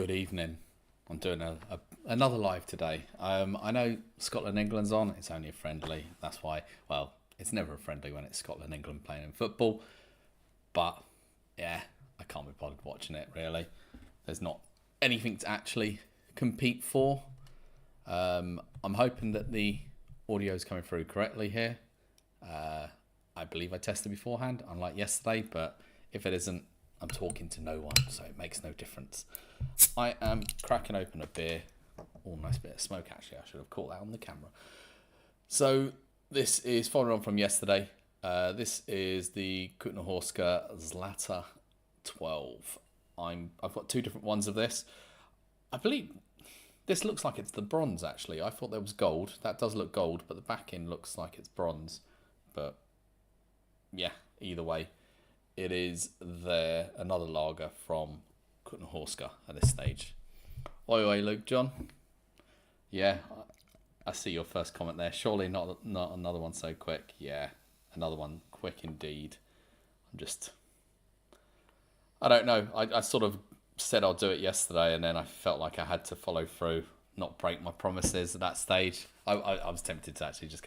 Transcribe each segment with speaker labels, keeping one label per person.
Speaker 1: Good evening. I'm doing another live today. I know Scotland England's on. It's only a friendly. That's why. Well, it's never a friendly when it's Scotland England playing in football. But yeah, I can't be bothered watching it really. There's not anything to actually compete for. I'm hoping that the audio is coming through correctly here. I believe I tested beforehand, unlike yesterday. But if it isn't, I'm talking to no one, so it makes no difference. I am cracking open a beer. Oh, nice bit of smoke, actually. I should have caught that on the camera. So, this is following on from yesterday. This is the Kutna Zlata 12. I've got two different ones of this. I believe this looks like it's the bronze, actually. I thought there was gold. That does look gold, but the back end looks like it's bronze. But, yeah, either way. It is another lager from Kutna at this stage. Oi, Luke John. Yeah, I see your first comment there. Surely not another one so quick. Yeah, another one quick indeed. I don't know. I sort of said I'll do it yesterday, and then I felt like I had to follow through, not break my promises at that stage. I was tempted to actually just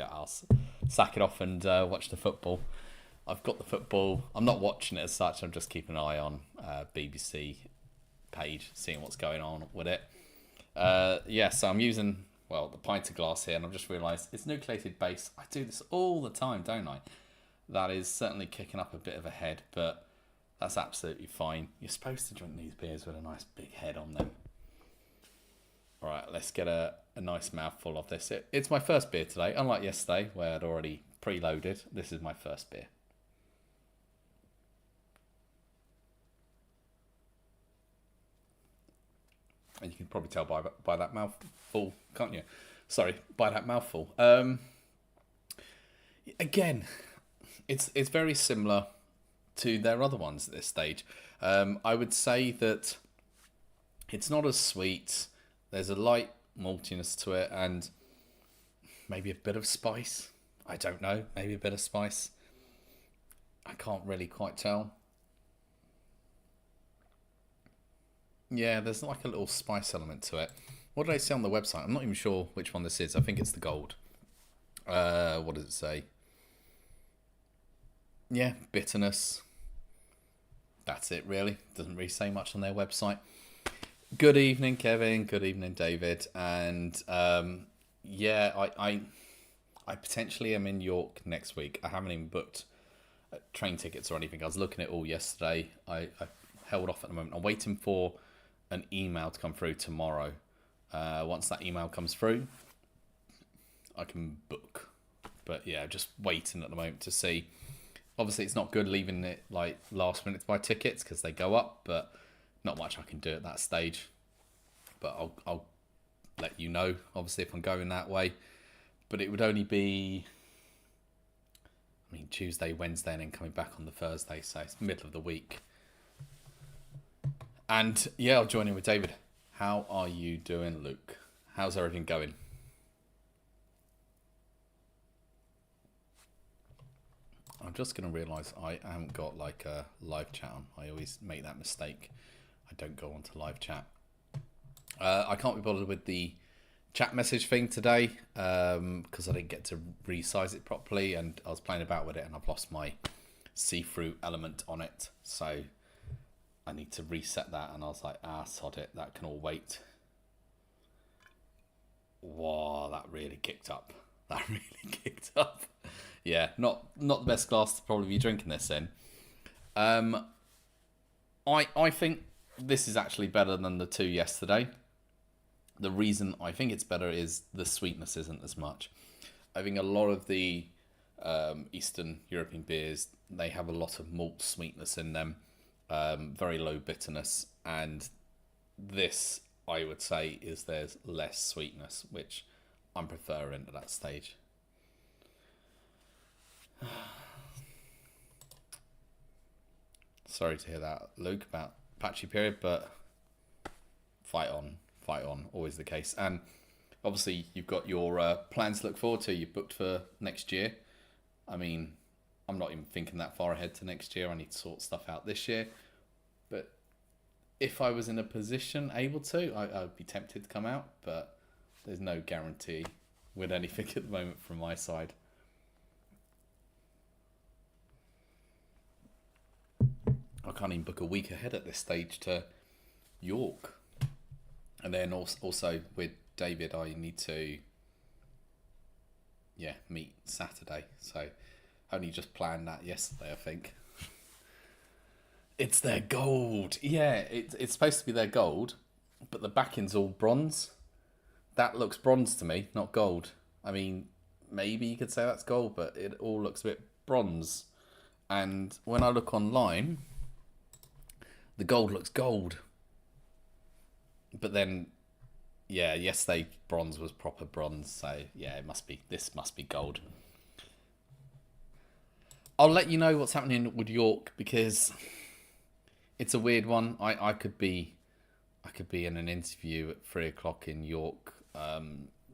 Speaker 1: sack it off and watch the football. I've got the football. I'm not watching it as such. I'm just keeping an eye on BBC page, seeing what's going on with it. So I'm using, the pint of glass here, and I've just realised it's nucleated base. I do this all the time, don't I? That is certainly kicking up a bit of a head, but that's absolutely fine. You're supposed to drink these beers with a nice big head on them. All right, let's get a nice mouthful of this. It's my first beer today, unlike yesterday where I'd already preloaded. This is my first beer. And you can probably tell by that mouthful, can't you? Sorry, by that mouthful. Again, it's very similar to their other ones at this stage. I would say that it's not as sweet. There's a light maltiness to it and maybe a bit of spice. I don't know, maybe a bit of spice. I can't really quite tell. Yeah, there's like a little spice element to it. What did I say on the website? I'm not even sure which one this is. I think it's the gold. What does it say? Yeah, bitterness. That's it, really. Doesn't really say much on their website. Good evening, Kevin. Good evening, David. And I potentially am in York next week. I haven't even booked train tickets or anything. I was looking at it all yesterday. I held off at the moment. I'm waiting for an email to come through tomorrow. Once that email comes through, I can book. But yeah, just waiting at the moment to see. Obviously, it's not good leaving it like last minute to buy tickets because they go up, but not much I can do at that stage. But I'll let you know, obviously, if I'm going that way. But it would only be, Tuesday, Wednesday, and then coming back on the Thursday, so it's middle of the week. And yeah, I'll join in with David. How are you doing, Luke? How's everything going? I'm just going to realise I haven't got like a live chat on. I always make that mistake. I don't go onto live chat. I can't be bothered with the chat message thing today because I didn't get to resize it properly and I was playing about with it and I've lost my see-through element on it. So I need to reset that, and I was like, sod it, that can all wait. Whoa, that really kicked up. Yeah, not the best glass to probably be drinking this in. I think this is actually better than the two yesterday. The reason I think it's better is the sweetness isn't as much. I think a lot of the Eastern European beers, they have a lot of malt sweetness in them. Very low bitterness, and this I would say there's less sweetness, which I'm preferring at that stage. Sorry to hear that, Luke, about patchy period, but fight on, always the case. And obviously you've got your plans to look forward to. You've booked for next year. I'm not even thinking that far ahead to next year. I need to sort stuff out this year. But if I was in a position able to, I'd be tempted to come out, but there's no guarantee with anything at the moment from my side. I can't even book a week ahead at this stage to York. And then also with David, I need to meet Saturday. So only just planned that yesterday, I think. It's their gold. Yeah, it's supposed to be their gold, but the backing's all bronze. That looks bronze to me, not gold. I mean, maybe you could say that's gold, but it all looks a bit bronze. And when I look online, the gold looks gold. But then, yeah, yesterday bronze was proper bronze, so yeah, this must be gold. I'll let you know what's happening with York because it's a weird one. I could be in an interview at 3:00 in York,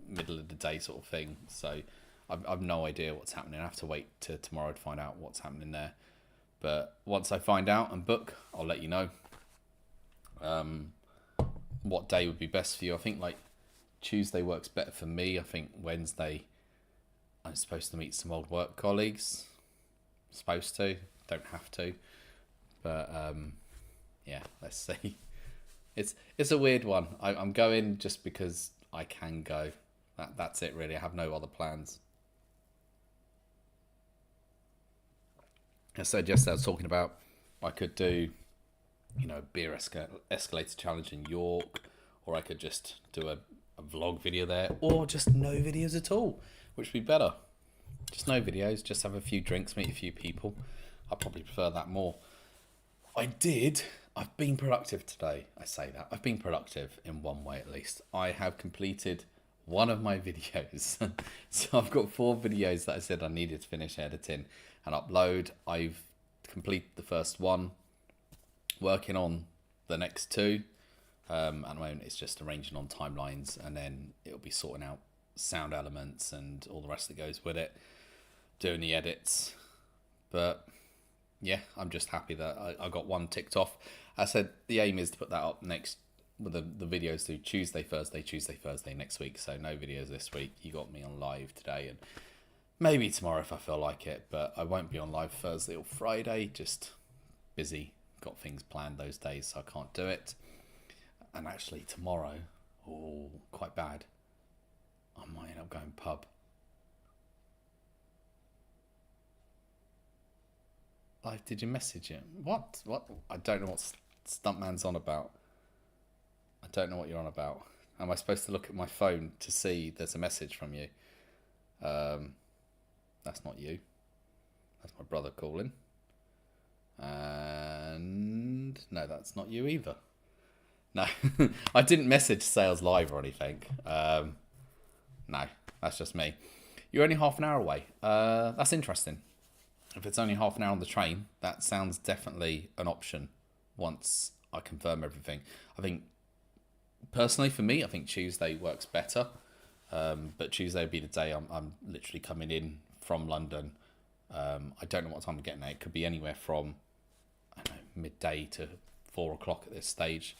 Speaker 1: middle of the day sort of thing. So I've no idea what's happening. I have to wait till tomorrow to find out what's happening there. But once I find out and book, I'll let you know. What day would be best for you? I think like Tuesday works better for me. I think Wednesday I'm supposed to meet some old work colleagues. Supposed to, don't have to. But yeah, let's see. It's a weird one. I'm going just because I can go. That's it really. I have no other plans. I said yesterday I was talking about I could do, beer escalator challenge in York, or I could just do a vlog video there, or just no videos at all, which would be better. Just no videos, just have a few drinks, meet a few people. I probably prefer that more. I've been productive today. I say that. I've been productive in one way at least. I have completed one of my videos. So I've got 4 videos that I said I needed to finish editing and upload. I've completed the first one, working on the next 2. At the moment it's just arranging on timelines, and then it'll be sorting out sound elements and all the rest that goes with it, doing the edits. But yeah, I'm just happy that I got one ticked off. I said the aim is to put that up next, with the videos do Tuesday, Thursday next week. So no videos this week. You got me on live today, and maybe tomorrow if I feel like it, but I won't be on live Thursday or Friday. Just busy, got things planned those days, so I can't do it. And actually tomorrow, quite bad, I might end up going pub. Like, did you message him? What? I don't know what Stuntman's on about. I don't know what you're on about. Am I supposed to look at my phone to see there's a message from you? That's not you. That's my brother calling. And no, that's not you either. No, I didn't message Sales Live or anything. No, that's just me. You're only half an hour away. That's interesting. If it's only half an hour on the train, that sounds definitely an option once I confirm everything. I think, personally for me, I think Tuesday works better. But Tuesday would be the day I'm literally coming in from London. I don't know what time I'm getting there. It could be anywhere from, I don't know, midday to 4:00 at this stage.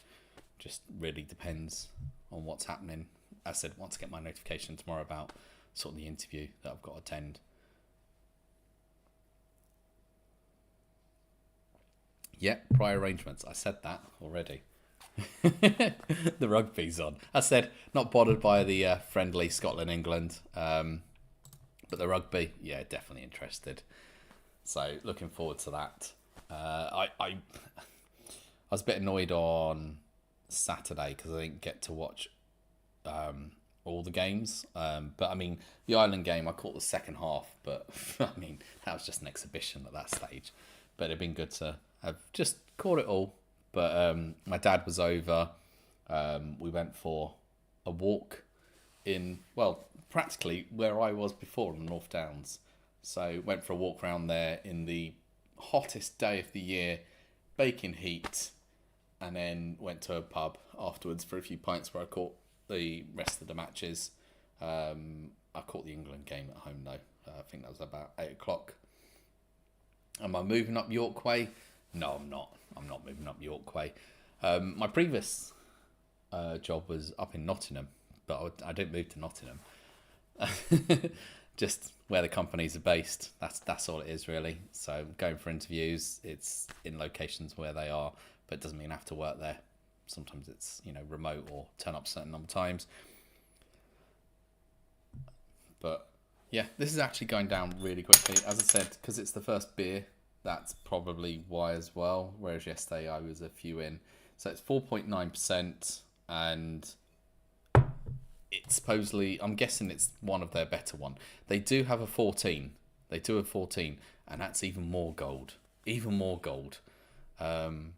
Speaker 1: Just really depends on what's happening. As I said, once I get my notification tomorrow about sort of the interview that I've got to attend. Yeah, prior arrangements. I said that already. The rugby's on. I said not bothered by the friendly Scotland-England, but the rugby, yeah, definitely interested. So looking forward to that. I was a bit annoyed on Saturday because I didn't get to watch all the games. But I mean, the Ireland game, I caught the second half, but I mean, that was just an exhibition at that stage. But it'd been good to have just caught it all. But my dad was over. We went for a walk in, well, practically where I was before in the North Downs. So went for a walk around there in the hottest day of the year, baking heat, and then went to a pub afterwards for a few pints where I caught the rest of the matches. I caught the England game at home though. I think that was about 8:00. Am I moving up York Way? No, I'm not. I'm not moving up York Way. My previous job was up in Nottingham, but I didn't move to Nottingham. Just where the companies are based. That's all it is really. So going for interviews, it's in locations where they are, but it doesn't mean I have to work there. Sometimes it's remote or turn up a certain number of times. But yeah, this is actually going down really quickly. As I said, because it's the first beer, that's probably why as well. Whereas yesterday I was a few in. So it's 4.9%, and it's supposedly, I'm guessing it's one of their better one. They do have a 14. They do have 14, and that's even more gold. Even more gold. I'm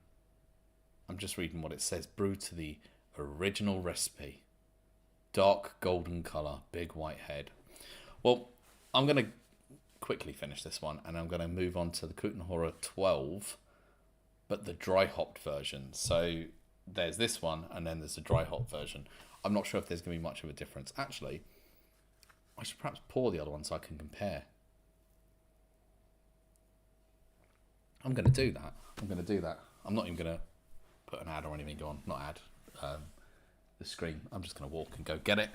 Speaker 1: just reading what it says. Brewed to the original recipe. Dark golden colour, big white head. Well, I'm going to quickly finish this one, and I'm going to move on to the Kutenhora 12, but the dry hopped version. So there's this one, and then there's the dry hop version. I'm not sure if there's going to be much of a difference. Actually, I should perhaps pour the other one so I can compare. I'm going to do that. I'm not even going to put an ad or anything on. Not ad. The screen. I'm just going to walk and go get it.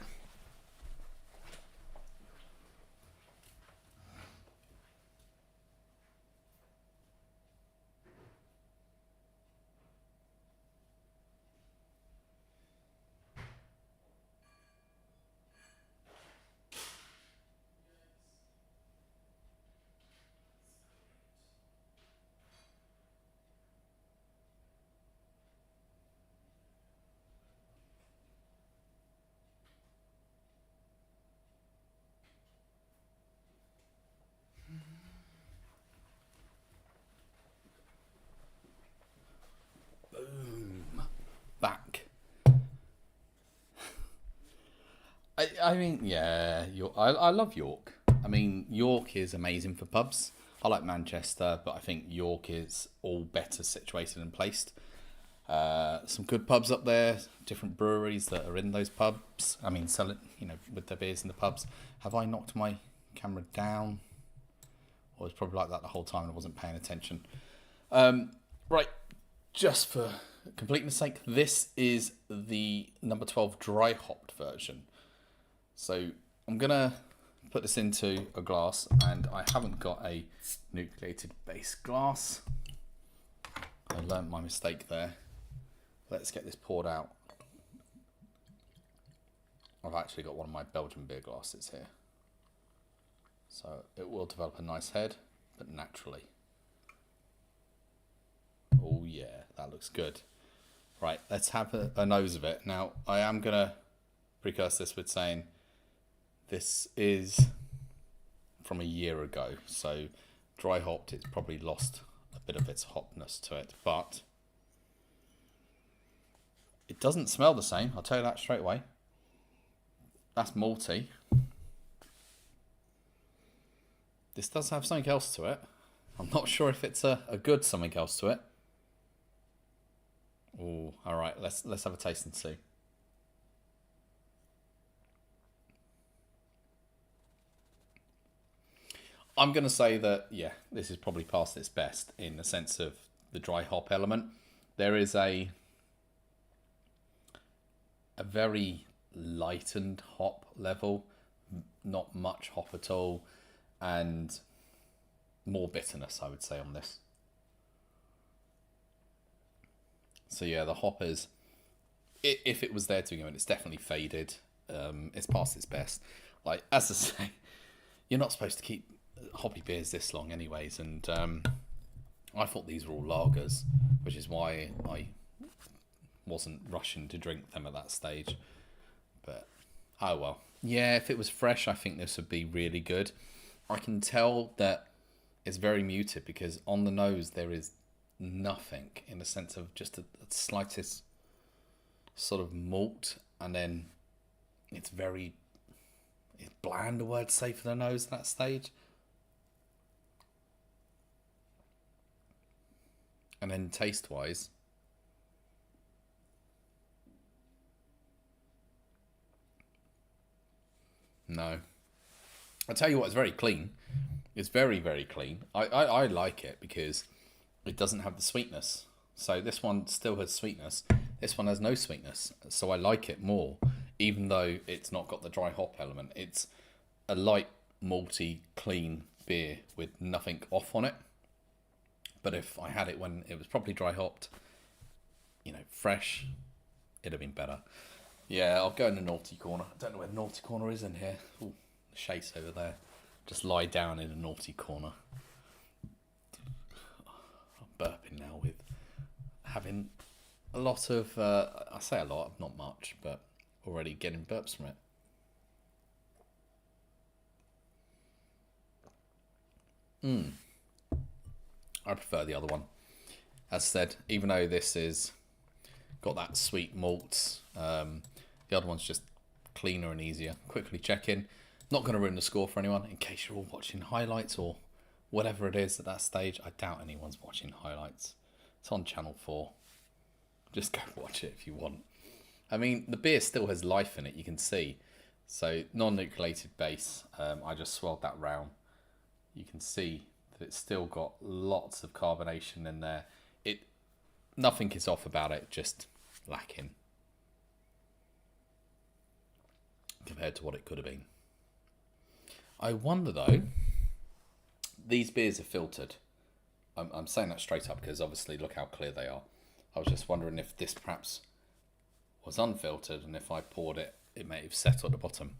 Speaker 1: Back. I mean, yeah, I love York. I mean, York is amazing for pubs. I like Manchester, but I think York is all better situated and placed. Some good pubs up there, different breweries that are in those pubs. I mean, selling, with their beers in the pubs. Have I knocked my camera down? Or it's probably like that the whole time and I wasn't paying attention. Right, just for completeness sake, this is the number 12 dry hopped version. So I'm going to put this into a glass, and I haven't got a nucleated base glass. I learned my mistake there. Let's get this poured out. I've actually got one of my Belgian beer glasses here. So it will develop a nice head, but naturally. Oh yeah, that looks good. Right, let's have a nose of it. Now, I am going to precursor this with saying this is from a year ago. So dry hopped, it's probably lost a bit of its hopness to it, but it doesn't smell the same. I'll tell you that straight away. That's malty. This does have something else to it. I'm not sure if it's a good something else to it. Oh, all right. Let's have a taste and see. I'm going to say that, yeah, this is probably past its best in the sense of the dry hop element. There is a very lightened hop level, not much hop at all, and more bitterness, I would say, on this. So yeah, the hoppers, if it was there to go in, it's definitely faded. It's past its best. Like, as I say, you're not supposed to keep hoppy beers this long anyways, and I thought these were all lagers, which is why I wasn't rushing to drink them at that stage. But oh well. Yeah, if it was fresh, I think this would be really good. I can tell that it's very muted because on the nose there is nothing, in the sense of just the slightest sort of malt, and then it's bland, a word to say for the nose at that stage. And then taste wise, no. I'll tell you what, it's very clean. It's very, very clean. I like it because it doesn't have the sweetness. So this one still has sweetness. This one has no sweetness. So I like it more, even though it's not got the dry hop element. It's a light, malty, clean beer with nothing off on it. But if I had it when it was properly dry hopped, fresh, it'd have been better. Yeah, I'll go in the naughty corner. I don't know where the naughty corner is in here. Ooh, Chase over there. Just lie down in a naughty corner. I'm burping now with having a lot of, I say a lot, not much, but already getting burps from it. I prefer the other one. As said, even though this is got that sweet malts, the other one's just cleaner and easier. Quickly check in. Not going to ruin the score for anyone in case you're all watching highlights or whatever it is at that stage. I doubt anyone's watching highlights. It's on Channel 4. Just go watch it if you want. I mean, the beer still has life in it, you can see. So, non-nucleated base. I just swirled that round. You can see that it's still got lots of carbonation in there. Nothing is off about it, just lacking compared to what it could have been. I wonder though, these beers are filtered. I'm saying that straight up because obviously look how clear they are. I was just wondering if this perhaps was unfiltered, and if I poured it, it may have set at the bottom.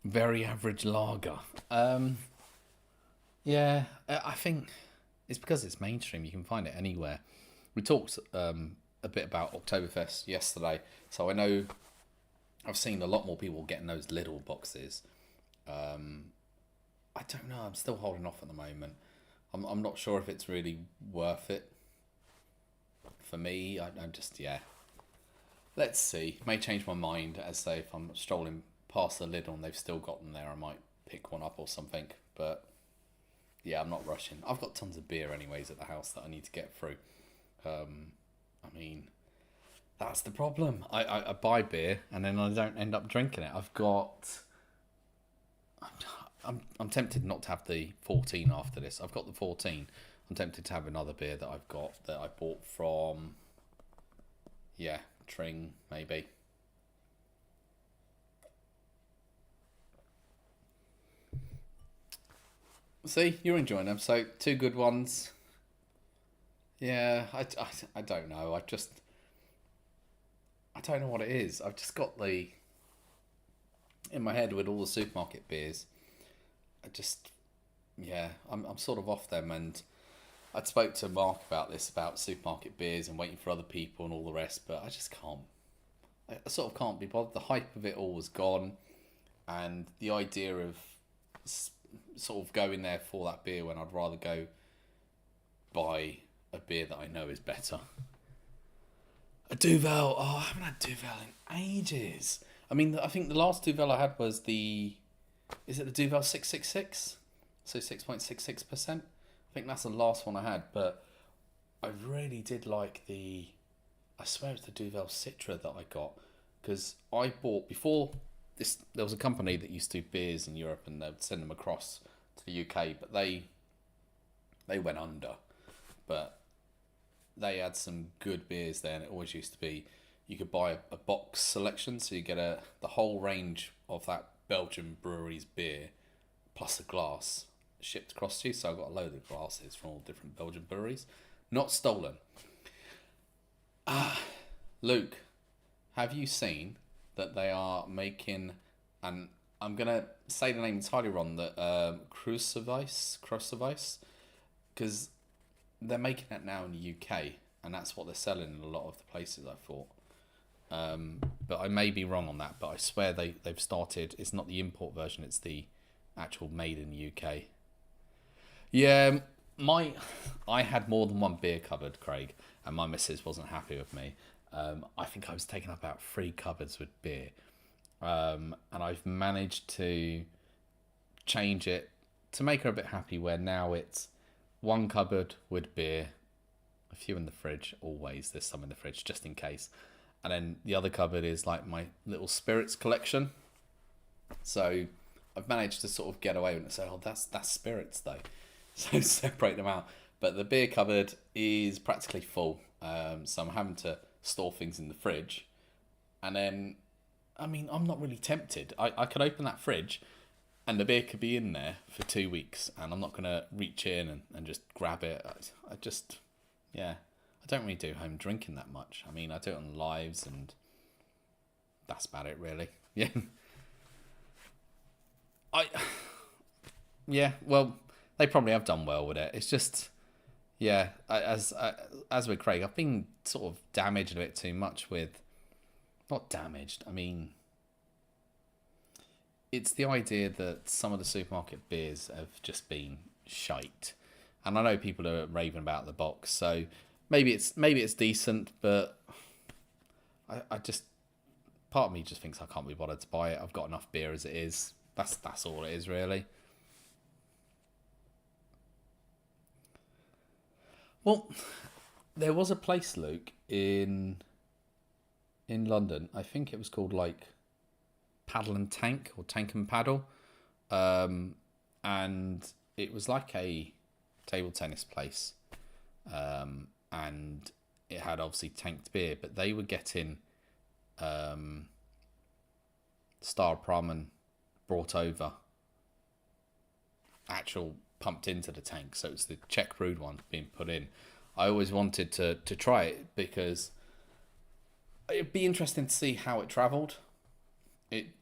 Speaker 1: Very average lager. Yeah, I think it's because it's mainstream. You can find it anywhere. We talked a bit about Oktoberfest yesterday, so I know I've seen a lot more people getting those little boxes. I don't know. I'm still holding off at the moment. I'm not sure if it's really worth it for me. I'm just, yeah. Let's see. May change my mind, as say if I'm strolling past the lid and they've still got them there, I might pick one up or something. But yeah, I'm not rushing. I've got tons of beer anyways at the house that I need to get through. I mean, that's the problem. I buy beer and then I don't end up drinking it. I'm tempted not to have the 14 after this. I've got the 14. I'm tempted to have another beer that I've got that I bought from, Tring maybe. See, you're enjoying them. So 2 good ones. Yeah, I don't know. I don't know what it is. I've just got in my head with all the supermarket beers. I'm sort of off them, and I spoke to Mark about this, about supermarket beers and waiting for other people and all the rest, but I just can't. I sort of can't be bothered. The hype of it all was gone, and the idea of sort of going there for that beer when I'd rather go buy a beer that I know is better. A Duvel. Oh, I haven't had Duvel in ages. I mean, I think the last Duvel I had was is it the Duvel 666? So 6.66%. I think that's the last one I had, but I really did like I swear it's the Duvel Citra that I got, because I bought, before this, there was a company that used to do beers in Europe and they'd send them across to the UK, but they went under. But they had some good beers there, and it always used to be, you could buy a box selection, so you get the whole range of that Belgian brewery's beer plus a glass shipped across to you. So I got a load of glasses from all different Belgian breweries, not stolen. Luke, have you seen that they are making, and I'm gonna say the name entirely wrong, that Crucivice, because they're making it now in the UK, and that's what they're selling in a lot of the places, I thought. But I may be wrong on that, but I swear they've started, it's not the import version, it's the actual made in the UK. Yeah, I had more than one beer cupboard, Craig, and my missus wasn't happy with me. I think I was taking up about 3 cupboards with beer. And I've managed to change it to make her a bit happy, where now it's 1 cupboard with beer, a few in the fridge, always, there's some in the fridge just in case. And then the other cupboard is like my little spirits collection. So I've managed to sort of get away with it and say, oh, that's spirits though. So separate them out. But the beer cupboard is practically full. So I'm having to store things in the fridge. And then, I mean, I'm not really tempted. I could open that fridge and the beer could be in there for 2 weeks, and I'm not going to reach in and just grab it. I just, yeah, I don't really do home drinking that much. I mean, I do it on lives, and that's about it, really. Yeah. I, yeah, well, they probably have done well with it. It's just, yeah, as with Craig, I've been sort of damaged a bit too much with, not damaged, I mean, it's the idea that some of the supermarket beers have just been shite, and I know people are raving about the box, so maybe it's decent, but I just, part of me just thinks I can't be bothered to buy it. I've got enough beer as it is. That's all it is, really. Well, there was a place, Luke, in London. I think it was called like Paddle and Tank or Tank and Paddle, and it was like a table tennis place, and it had obviously tanked beer, but they were getting Star Pramen brought over, actual pumped into the tank, so it's the Czech brewed one being put in. I always wanted to try it because it'd be interesting to see how it travelled.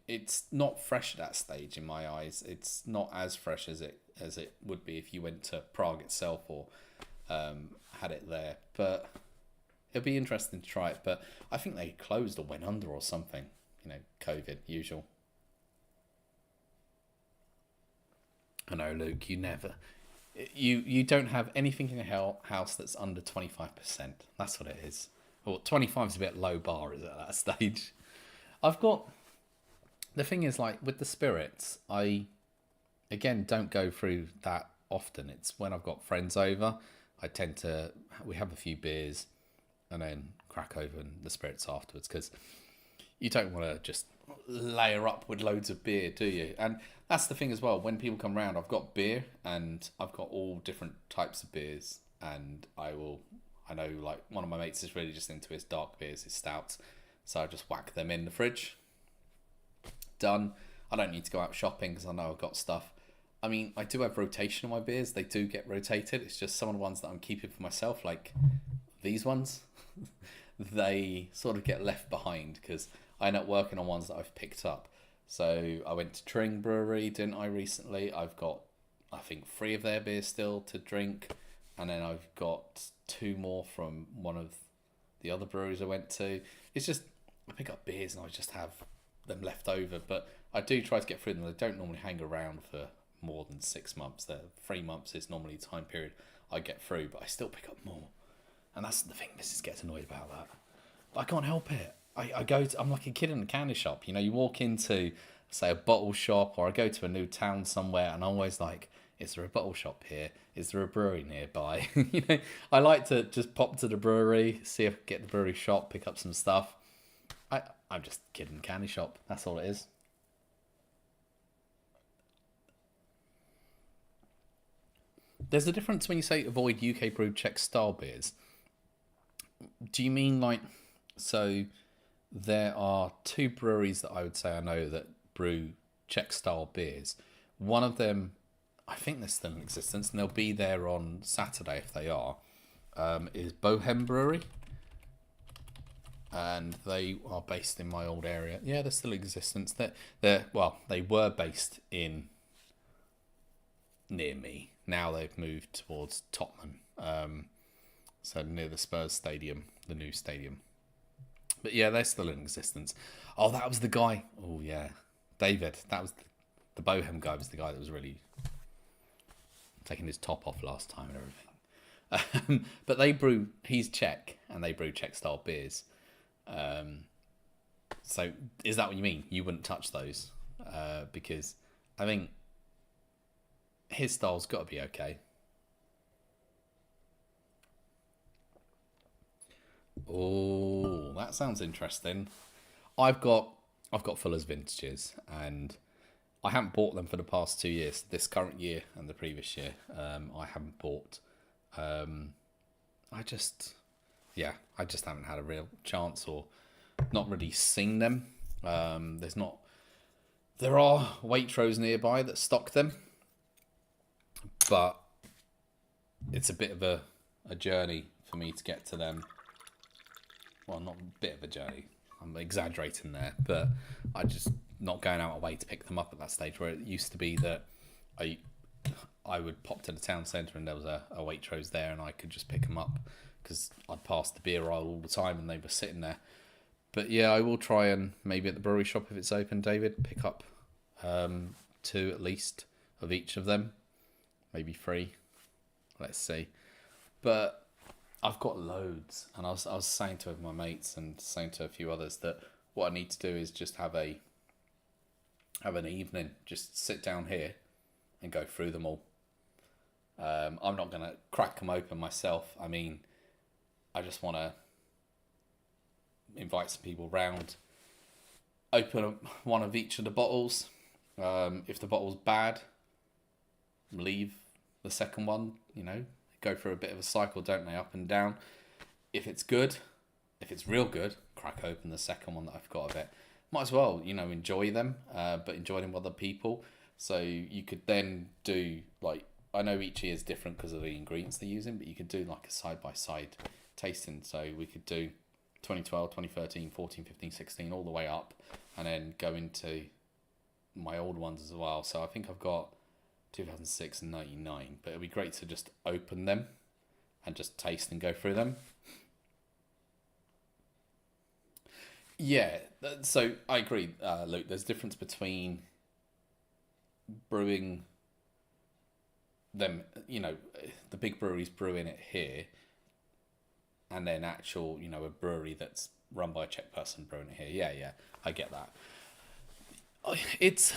Speaker 1: It's not fresh at that stage in my eyes. It's not as fresh as it would be if you went to Prague itself or had it there. But it'd be interesting to try it. But I think they closed or went under or something. You know, COVID, usual. I know, Luke. You don't have anything in your house that's under 25%. That's what it is. Well, 25 is a bit low bar, is it, at that stage? I've got. The thing is, like, with the spirits, I, again, don't go through that often. It's when I've got friends over, we have a few beers and then crack open the spirits afterwards, because you don't want to just layer up with loads of beer, do you? And that's the thing as well. When people come round, I've got beer and I've got all different types of beers, and I know, like, one of my mates is really just into his dark beers, his stouts, so I just whack them in the fridge. Done. I don't need to go out shopping because I know I've got stuff. I mean, I do have rotation on my beers. They do get rotated. It's just some of the ones that I'm keeping for myself, like these ones, they sort of get left behind because I end up working on ones that I've picked up. So I went to Tring Brewery, didn't I, recently? I've got, I think, 3 of their beers still to drink. And then I've got 2 more from one of the other breweries I went to. It's just, I pick up beers and I just have them left over, but I do try to get through them. They don't normally hang around for more than 6 months. 3 months is normally the time period I get through, but I still pick up more, and that's the thing. Mrs. gets annoyed about that, but I can't help it. I'm like a kid in a candy shop. You know, you walk into, say, a bottle shop, or I go to a new town somewhere, and I'm always like, is there a bottle shop here? Is there a brewery nearby? You know, I like to just pop to the brewery, see if I can get the brewery shop, pick up some stuff. I'm just a kid in a candy shop. That's all it is. There's a difference when you say avoid UK brewed Czech style beers. Do you mean like, so there are 2 breweries that I would say I know that brew Czech style beers. One of them, I think they're still in existence, and they'll be there on Saturday if they are, is Bohem Brewery. And they are based in my old area. Yeah, they're still in existence. They were based in near me. Now they've moved towards Tottenham, so near the Spurs stadium, the new stadium. But yeah, they're still in existence. Oh, that was the guy. Oh yeah, David. That was the Bohem guy. Was the guy that was really taking his top off last time and everything. But they brew. He's Czech, and they brew Czech style beers. So is that what you mean? You wouldn't touch those? Because I think his style's got to be okay. Oh, that sounds interesting. I've got Fuller's vintages, and I haven't bought them for the past 2 years. This current year and the previous year, I haven't bought I just, yeah, I just haven't had a real chance or not really seen them. There's not. There are Waitrose nearby that stock them, but it's a bit of a journey for me to get to them. Well, not a bit of a journey. I'm exaggerating there, but I just not going out of my way to pick them up at that stage where it used to be that I would pop to the town centre and there was a Waitrose there and I could just pick them up because I'd pass the beer aisle all the time and they were sitting there. But yeah, I will try and maybe at the brewery shop if it's open, David, pick up 2 at least of each of them, maybe 3. Let's see. But I've got loads, and I was saying to my mates and saying to a few others that what I need to do is just have an evening, just sit down here and go through them all. I'm not gonna crack them open myself. I mean, I just want to invite some people round, open one of each of the bottles. If the bottle's bad, leave the second one, go through a bit of a cycle, don't they, up and down. If it's good, if it's real good, crack open the second one that I've got of it. Might as well, enjoy them, but enjoy them with other people. So you could then do, I know each year is different because of the ingredients they're using, but you could do like a side-by-side tasting. So we could do 2012, 2013, 14, 15, 16, all the way up, and then go into my old ones as well. So I think I've got 2006 and 99, but it'd be great to just open them and just taste and go through them. Yeah, so I agree, Luke. There's a difference between brewing them, the big breweries brewing it here, and then actual, a brewery that's run by a Czech person brewing it here. Yeah, I get that. It's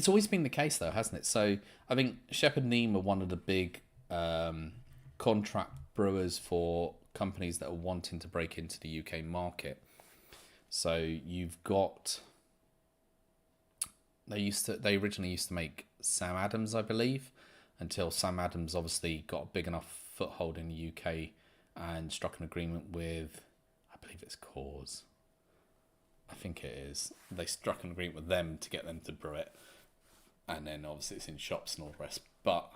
Speaker 1: always been the case though, hasn't it? So I think Shepherd Neame are one of the big contract brewers for companies that are wanting to break into the UK market. So you've got they originally used to make Sam Adams, I believe, until Sam Adams obviously got a big enough foothold in the UK and struck an agreement with, I believe it's Coors. I think it is. They struck an agreement with them to get them to brew it, and then obviously it's in shops and all the rest. But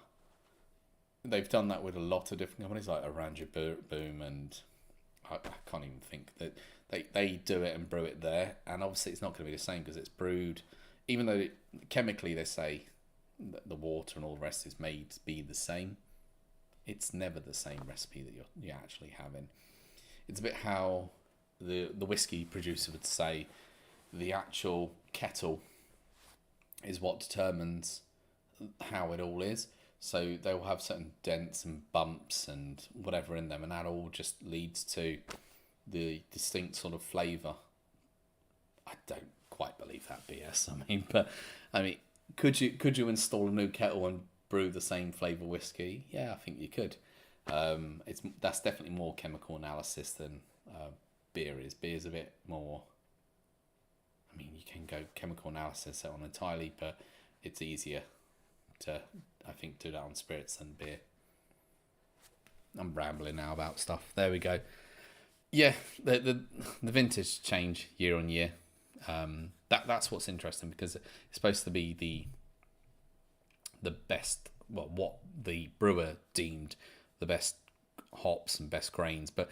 Speaker 1: they've done that with a lot of different companies like Oranje Boom, and I can't even think that they do it and brew it there. And obviously it's not going to be the same because it's brewed, even though chemically they say that the water and all the rest is made to be the same. It's never the same recipe that you're actually having. It's a bit how the whiskey producer would say the actual kettle is what determines how it all is. So they will have certain dents and bumps and whatever in them, and that all just leads to the distinct sort of flavour. I don't quite believe that BS. Could you install a new kettle and brew the same flavour whiskey? Yeah, I think you could. That's definitely more chemical analysis than beer is. Beer's a bit more. You can go chemical analysis on entirely, but it's easier to, I think, do that on spirits than beer. I'm rambling now about stuff. There we go. Yeah, the vintage change year on year. That's what's interesting because it's supposed to be the best, what the brewer deemed the best hops and best grains, but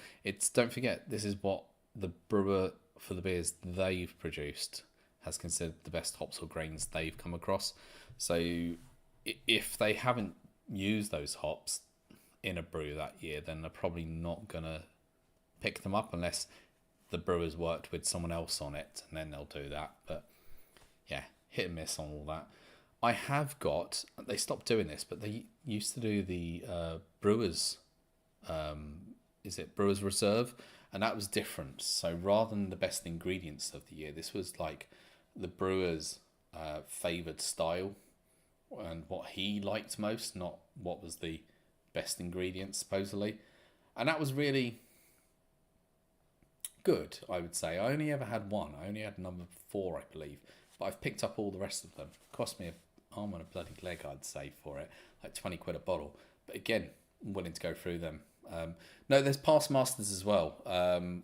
Speaker 1: don't forget, this is what the brewer for the beers they've produced has considered the best hops or grains they've come across. So if they haven't used those hops in a brew that year, then they're probably not gonna pick them up unless the brewer's worked with someone else on it, and then they'll do that. But yeah, hit and miss on all that. They stopped doing this, but they used to do the Brewers, Brewers Reserve, and that was different. So rather than the best ingredients of the year, this was like the brewer's favoured style and what he liked most, not what was the best ingredients, supposedly. And that was really good, I would say. I only ever had one. I only had number 4, I believe. But I've picked up all the rest of them. It cost me an arm and a bloody leg, I'd say, for it. Like 20 quid a bottle. But again, willing to go through them. No, there's past masters as well,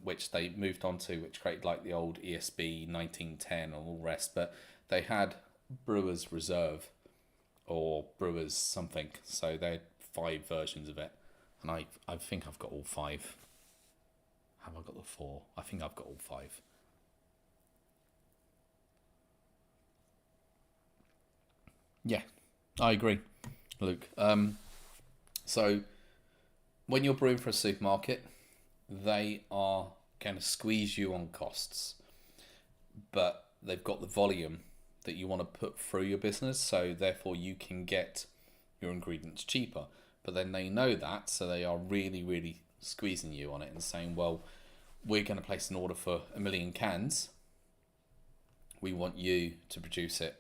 Speaker 1: which they moved on to, which created like the old ESB 1910 and all the rest. But they had Brewers Reserve or Brewers something. So they had 5 versions of it, and I think I've got all 5. Have I got the 4? I think I've got all 5. Yeah, I agree, Luke. So when you're brewing for a supermarket, they are going to squeeze you on costs, but they've got the volume that you want to put through your business, so therefore you can get your ingredients cheaper. But then they know that, so they are really, really squeezing you on it and saying, well, we're going to place an order for 1 million cans. We want you to produce it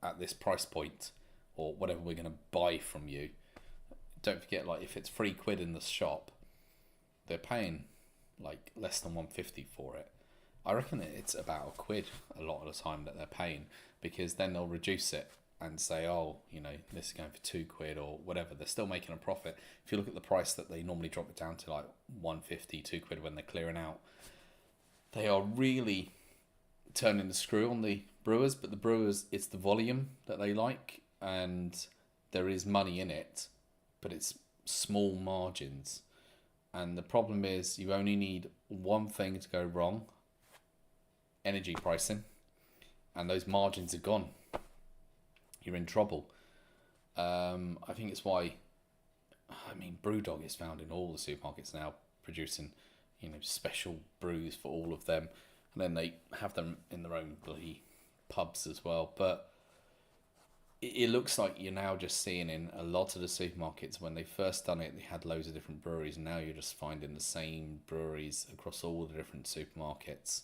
Speaker 1: at this price point, or whatever we're going to buy from you. Don't forget, like, if it's £3 in the shop, they're paying like less than 150 for it. I reckon it's about £1 a lot of the time that they're paying, because then they'll reduce it and say, oh, this is going for £2 or whatever. They're still making a profit. If you look at the price that they normally drop it down to, like 150, £2 when they're clearing out, they are really turning the screw on the brewers. But the brewers, it's the volume that they like, and there is money in it, but it's small margins. And the problem is you only need one thing to go wrong: energy pricing, and those margins are gone. You're in trouble. I think it's why, Brewdog is found in all the supermarkets now, producing, special brews for all of them, and then they have them in their own bloody pubs as well. But it looks like you're now just seeing in a lot of the supermarkets, when they first done it, they had loads of different breweries, and now you're just finding the same breweries across all the different supermarkets.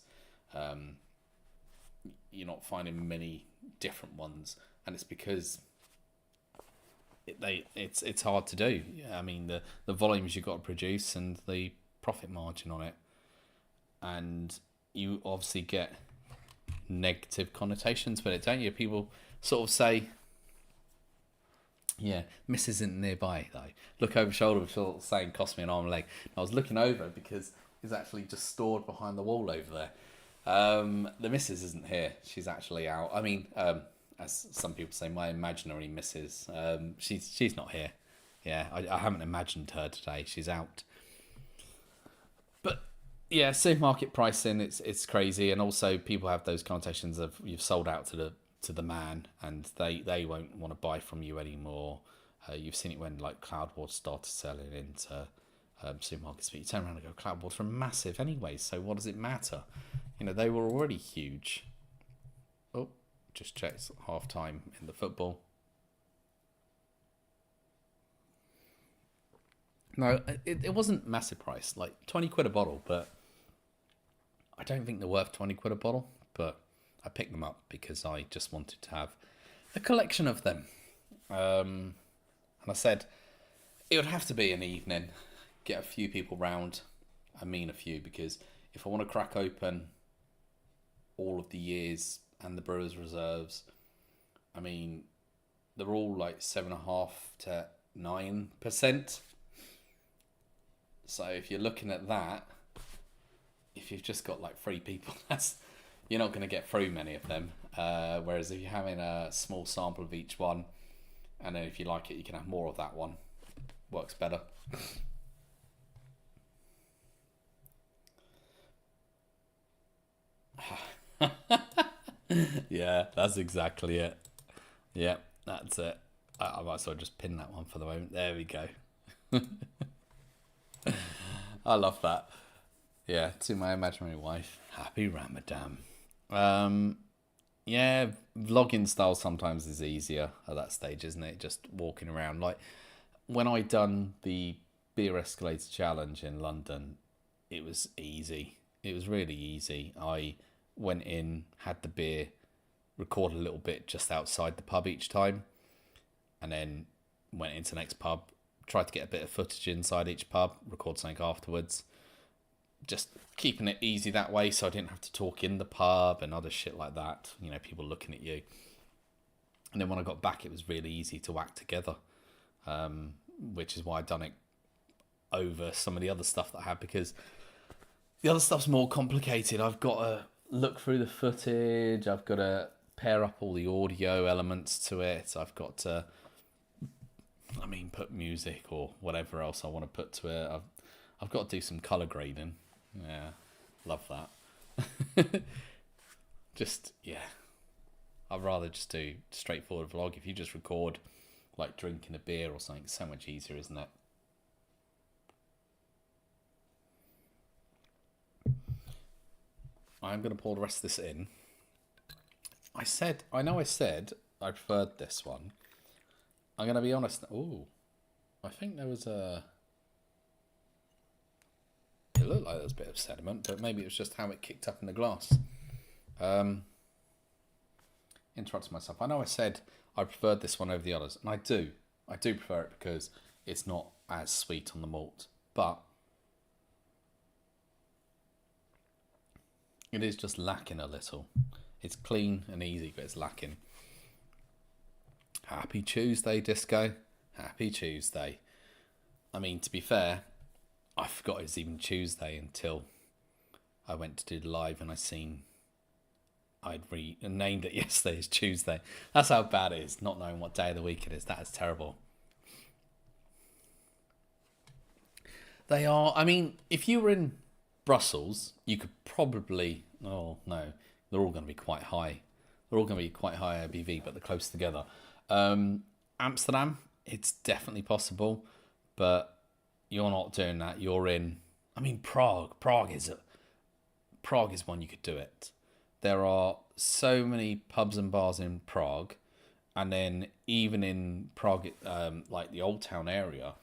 Speaker 1: You're not finding many different ones, and it's because it's hard to do. The volumes you've got to produce and the profit margin on it, and you obviously get negative connotations with it, don't you? People sort of say, yeah, Miss isn't nearby though. Look over shoulder, sort of saying cost me an arm and leg. I was looking over because he's actually just stored behind the wall over there. The missus isn't here. She's actually out. As some people say, my imaginary missus. She's not here. Yeah, I haven't imagined her today. She's out. But yeah, supermarket pricing, it's crazy, and also people have those connotations of you've sold out to the man, and they won't want to buy from you anymore. You've seen it when like Cloudwater started selling into supermarkets, but you turn around and go, Cloudwater are massive anyway, so what does it matter? They were already huge. Oh, just checked half time in the football. No, it wasn't massive price, like £20 a bottle, but I don't think they're worth £20 a bottle. But I picked them up because I just wanted to have a collection of them. And I said it would have to be an evening, get a few people round. I mean a few, because if I want to crack open all of the years and the Brewers Reserves, they're all like 7.5 to 9%. So if you're looking at that, if you've just got like 3 people, you're not going to get through many of them. Whereas if you're having a small sample of each one, and then if you like it, you can have more of that one. Works better. Yeah, that's exactly it. Yeah, that's it. I might as well just pin that one for the moment. There we go. I love that. Yeah, to my imaginary wife, happy Ramadan. Yeah, vlogging style sometimes is easier at that stage, isn't it? Just walking around. Like when I done the beer escalator challenge in London, it was easy. It was really easy. I went in, had the beer, recorded a little bit just outside the pub each time, and then went into the next pub, tried to get a bit of footage inside each pub, record something afterwards. Just keeping it easy that way, so I didn't have to talk in the pub and other shit like that. People looking at you. And then when I got back, it was really easy to whack together, which is why I done it over some of the other stuff that I had, because the other stuff's more complicated. I've got to look through the footage. I've got to pair up all the audio elements to it. I've got to, put music or whatever else I want to put to it. I've got to do some color grading. Yeah, love that. I'd rather just do straightforward vlog. If you just record like drinking a beer or something, it's so much easier, isn't it? I'm going to pour the rest of this in. I know I said I preferred this one. I'm going to be honest. Oh, I think there was it looked like there was a bit of sediment, but maybe it was just how it kicked up in the glass. Interrupted myself. I know I said I preferred this one over the others, and I do. I do prefer it because it's not as sweet on the malt, but it is just lacking a little. It's clean and easy, but it's lacking. Happy Tuesday, Disco. Happy Tuesday. I mean, to be fair, I forgot it was even Tuesday until I went to do the live and I'd named it yesterday as Tuesday. That's how bad it is, not knowing what day of the week it is. That is terrible. They are, if you were in Brussels, you could probably, oh no, they're all going to be quite high. They're all going to be quite high ABV, but they're close together. Amsterdam, it's definitely possible, but you're not doing that. You're in, Prague. Prague is one you could do it. There are so many pubs and bars in Prague, and then even in Prague, like the Old Town area,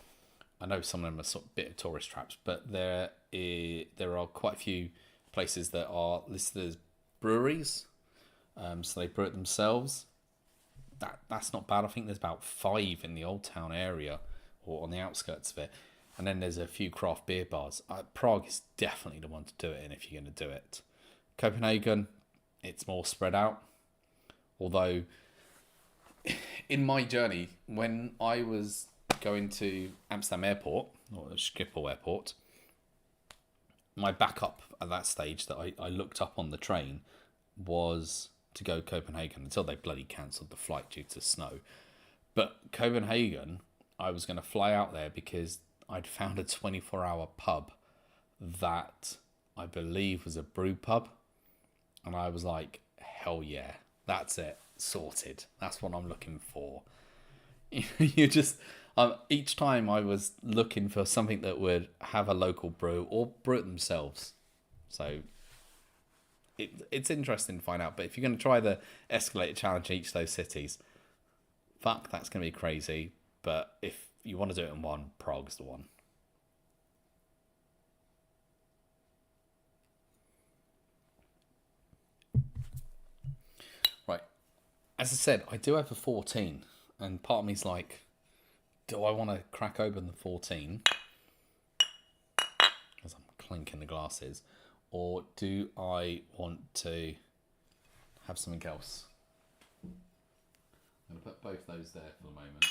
Speaker 1: I know some of them are sort of bit of tourist traps, but there are quite a few places that are listed as breweries, so they brew it themselves. That's not bad. I think there's about 5 in the Old Town area or on the outskirts of it, and then there's a few craft beer bars. Prague is definitely the one to do it in if you're going to do it. Copenhagen, it's more spread out. Although, in my journey, when I was going to Amsterdam Airport, or Schiphol Airport, my backup at that stage that I looked up on the train was to go Copenhagen until they bloody cancelled the flight due to snow. But Copenhagen, I was going to fly out there because I'd found a 24-hour pub that I believe was a brew pub. And I was like, hell yeah, that's it, sorted. That's what I'm looking for. You just, each time I was looking for something that would have a local brew or brew it themselves. So it's interesting to find out. But if you're going to try the escalator challenge in each of those cities, fuck, that's going to be crazy. But if you want to do it in one, Prague's the one. Right. As I said, I do have a 14. And part of me's like, do I want to crack open the 14? As I'm clinking the glasses. Or do I want to have something else? I'm going to put both those there for the moment.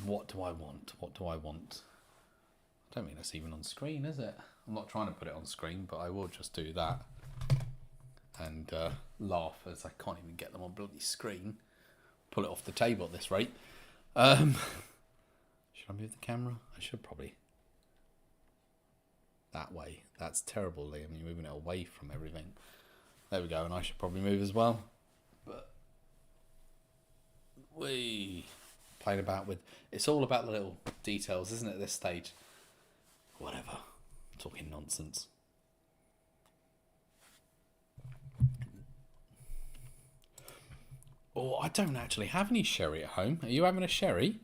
Speaker 1: What do I want? What do I want? I don't think that's even on screen, is it? I'm not trying to put it on screen, but I will just do that. And laugh as I can't even get them on bloody screen. Pull it off the table at this rate. Should I move the camera? I should probably. That way. That's terrible, Liam. You're moving it away from everything. There we go. And I should probably move as well. But we playing about with. It's all about the little details, isn't it? At this stage. Whatever. Talking nonsense. Oh, I don't actually have any sherry at home. Are you having a sherry?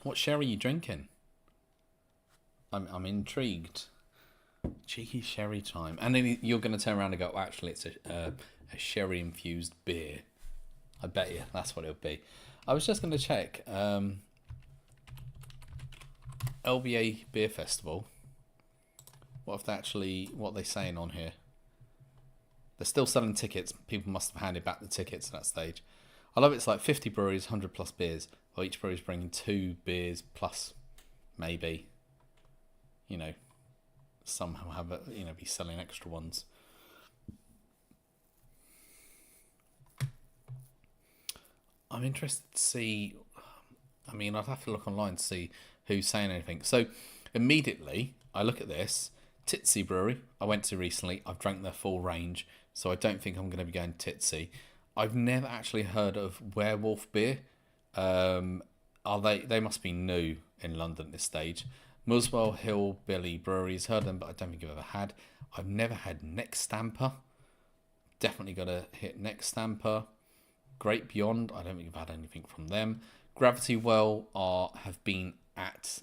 Speaker 1: What sherry are you drinking? I'm intrigued. Cheeky sherry time. And then you're going to turn around and go, actually, it's a sherry-infused beer. I bet you that's what it'll be. I was just going to check. LBA Beer Festival. What are they saying on here? They're still selling tickets. People must have handed back the tickets at that stage. I love it's like 50 breweries, 100 plus beers. Or each brewery's bringing 2 beers plus maybe, you know, somehow have a, you know, be selling extra ones. I'm interested to see. I mean, I'd have to look online to see who's saying anything. So immediately I look at this Titsy Brewery. I went to recently. I've drank their full range, so I don't think I'm going to be going to Titsy. I've never actually heard of Werewolf beer. Are they? They must be new in London at this stage. Muswell Hill Billy Breweries, heard them, but I don't think I've ever had. I've never had Neck Stamper. Definitely got to hit Neck Stamper. Great Beyond, I don't think I've had anything from them. Gravity Well have been at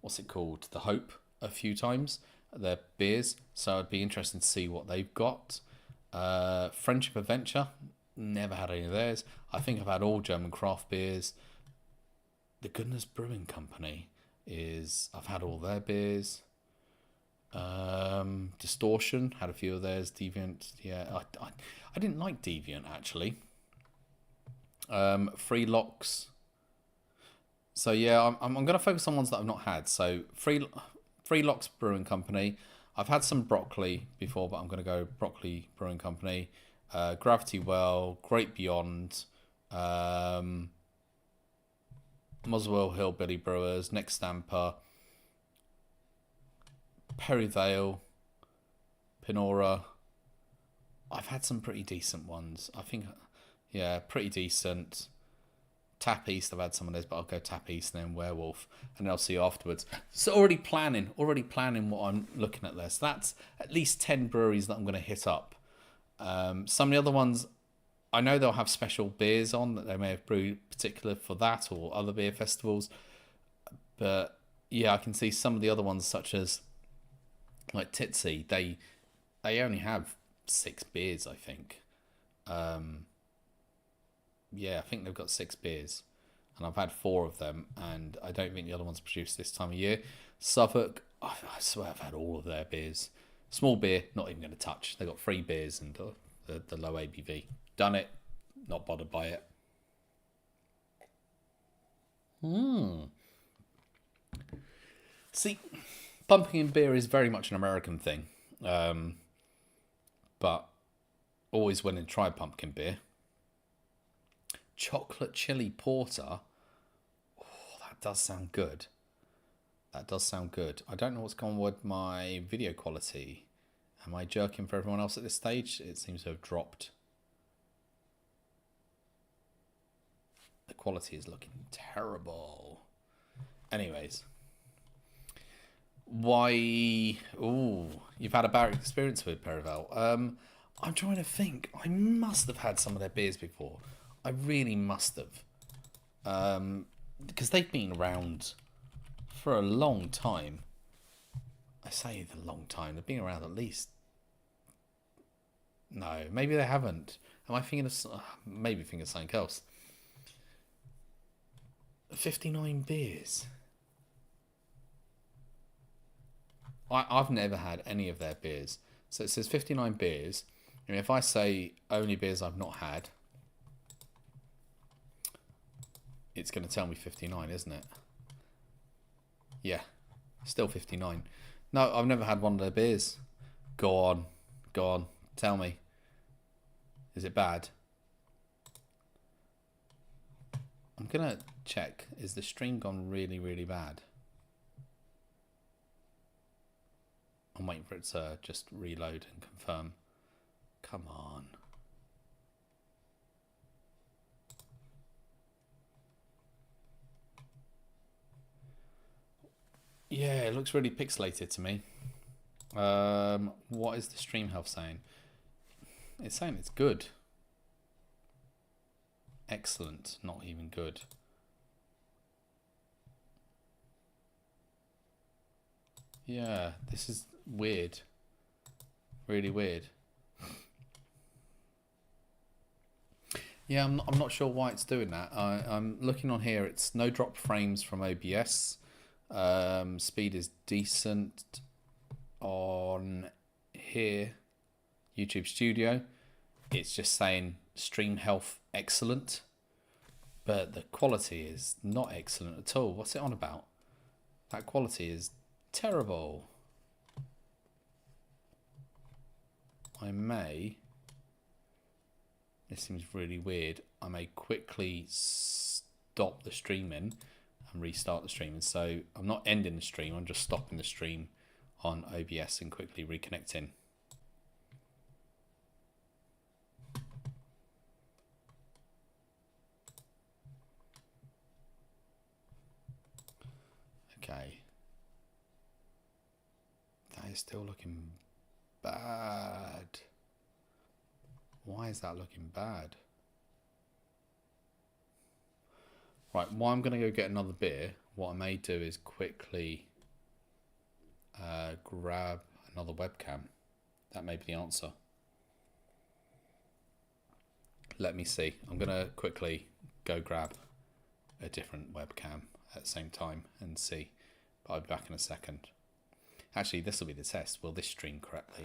Speaker 1: what's it called, The Hope, a few times. Their beers, so I'd be interested to see what they've got. Friendship Adventure, never had any of theirs. I think I've had all German craft beers. The Goodness Brewing Company I've had all their beers. Distortion, had a few of theirs. Deviant, yeah, I didn't like Deviant actually. Free Locks. So yeah, I'm going to focus on ones that I've not had. So Free Locks Brewing Company. I've had some Broccoli before, but I'm going to go Broccoli Brewing Company. Gravity Well, Great Beyond, Muswell Hill Billy Brewers, Neck Stamper, Perryvale, Pinora. I've had some pretty decent ones. I think, yeah, pretty decent. Tap East, I've had some of those, but I'll go Tap East and then Werewolf, and then I'll see afterwards. So already planning what I'm looking at there. So that's at least 10 breweries that I'm going to hit up. Some of the other ones, I know they'll have special beers on that they may have brewed particular for that or other beer festivals. But yeah, I can see some of the other ones, such as like Titsy, they only have 6 beers, I think. Yeah, I think they've got 6 beers, and I've had 4 of them, and I don't think the other ones produced this time of year. Suffolk, I swear I've had all of their beers. Small beer, not even going to touch. They got 3 beers and the low ABV. Done it, not bothered by it. See, pumpkin beer is very much an American thing, but always went and tried pumpkin beer. Chocolate chili porter. Oh, that does sound good. That does sound good. I don't know what's gone with my video quality. Am I jerking for everyone else at this stage? It seems to have dropped. The quality is looking terrible. Anyways. Why? Oh, you've had a bad experience with Perivale. I'm trying to think. I must have had some of their beers before. I really must have. Because they've been around for a long time. I say the long time. They've been around at least... No, maybe they haven't. Am I thinking of... Maybe thinking of something else. 59 beers. I've never had any of their beers. So it says 59 beers. And if I say only beers I've not had, it's going to tell me 59, isn't it? Yeah, still 59. No, I've never had one of their beers. Go on. Tell me. Is it bad? I'm going to check. Is the stream gone really, really bad? I'm waiting for it to just reload and confirm. Come on. Yeah, it looks really pixelated to me. What is the stream health saying? It's saying it's good. Excellent, not even good. Yeah, this is weird. Really weird. Yeah, I'm not sure why it's doing that. I'm looking on here. It's no drop frames from OBS. Speed is decent on here. YouTube Studio. it's just saying stream health excellent, but the quality is not excellent at all. What's it on about? That quality is terrible. This seems really weird. I may quickly stop the streaming and restart the streaming. So I'm not ending the stream, I'm just stopping the stream on OBS and quickly reconnecting. Okay. That is still looking bad. Why is that looking bad? Right, while I'm going to go get another beer, what I may do is quickly grab another webcam. That may be the answer. Let me see. I'm going to quickly go grab a different webcam at the same time and see. But I'll be back in a second. Actually, this will be the test. Will this stream correctly?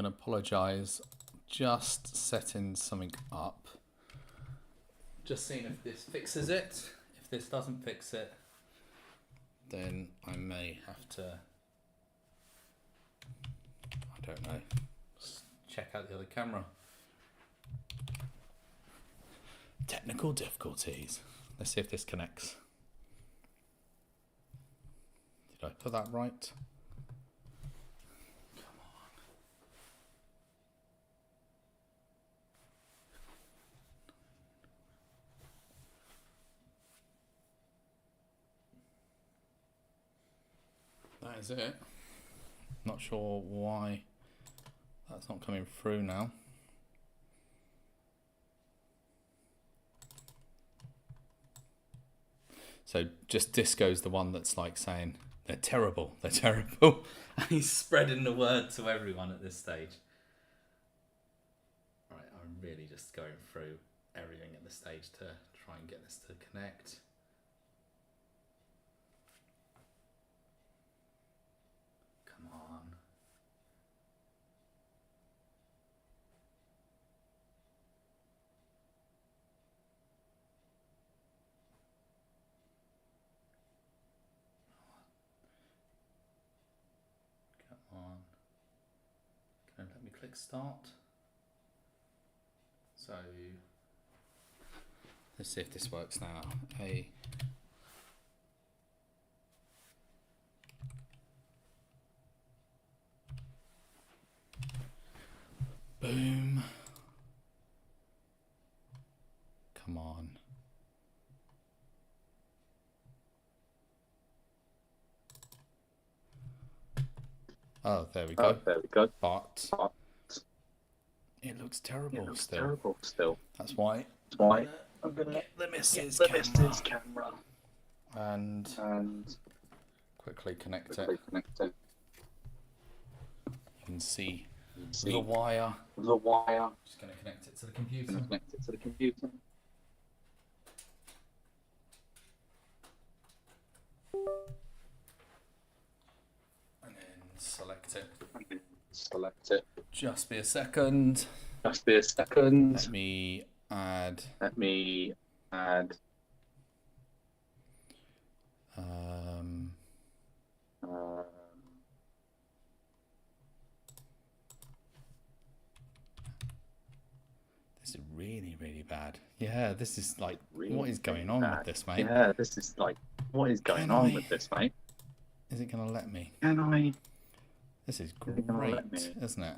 Speaker 1: Apologise, just setting something up, just seeing if this fixes it. If If this doesn't fix it, then I may have to, I don't know, check out the other camera. Technical difficulties. Let's see if this connects. Did I put that right? Come on. That is it. Not sure why that's not coming through now. So just Disco's the one that's like saying, they're terrible, they're terrible. And he's spreading the word to everyone at this stage. Right, I'm really just going through everything at this stage to try and get this to connect. Come on. Come on. Can it let me click start? So let's see if this works now. Hey. Boom. Come on. Oh, there we go. But it looks terrible still. That's why I'm gonna get the missus camera and quickly connect it. You can see the wire. Just gonna connect it to the computer. And then select it. Just be a second. Let me add. This is really bad. Yeah, this is like, what is going on with this, mate? Is it gonna let me? This is great, isn't it?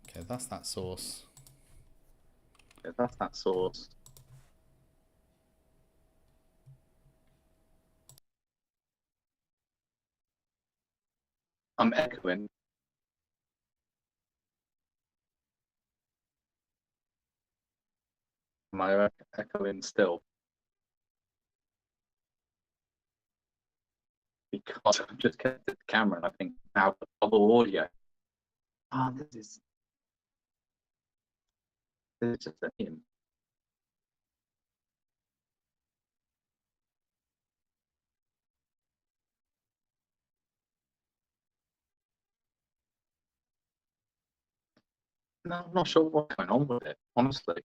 Speaker 1: Okay, that's that source.
Speaker 2: I'm echoing. Am I echoing still? Because I've just kept the camera and I think now the bubble audio. This is just a hint. No, I'm not sure what's going on with it, honestly.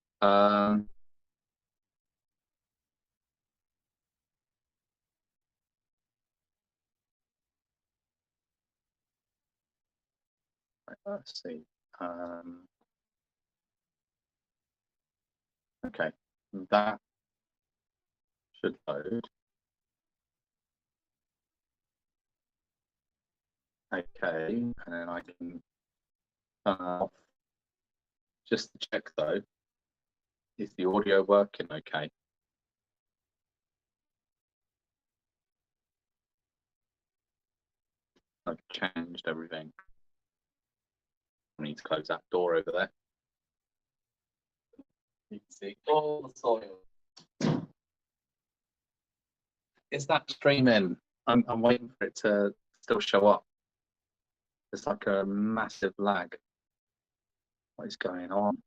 Speaker 2: Let's see. Okay, that should load. Okay, and then I can turn off. Just to check though, is the audio working okay? I've changed everything. I need to close that door over there. You can see all the soil. Is that streaming? I'm waiting for it to still show up. There's like a massive lag. What is going on?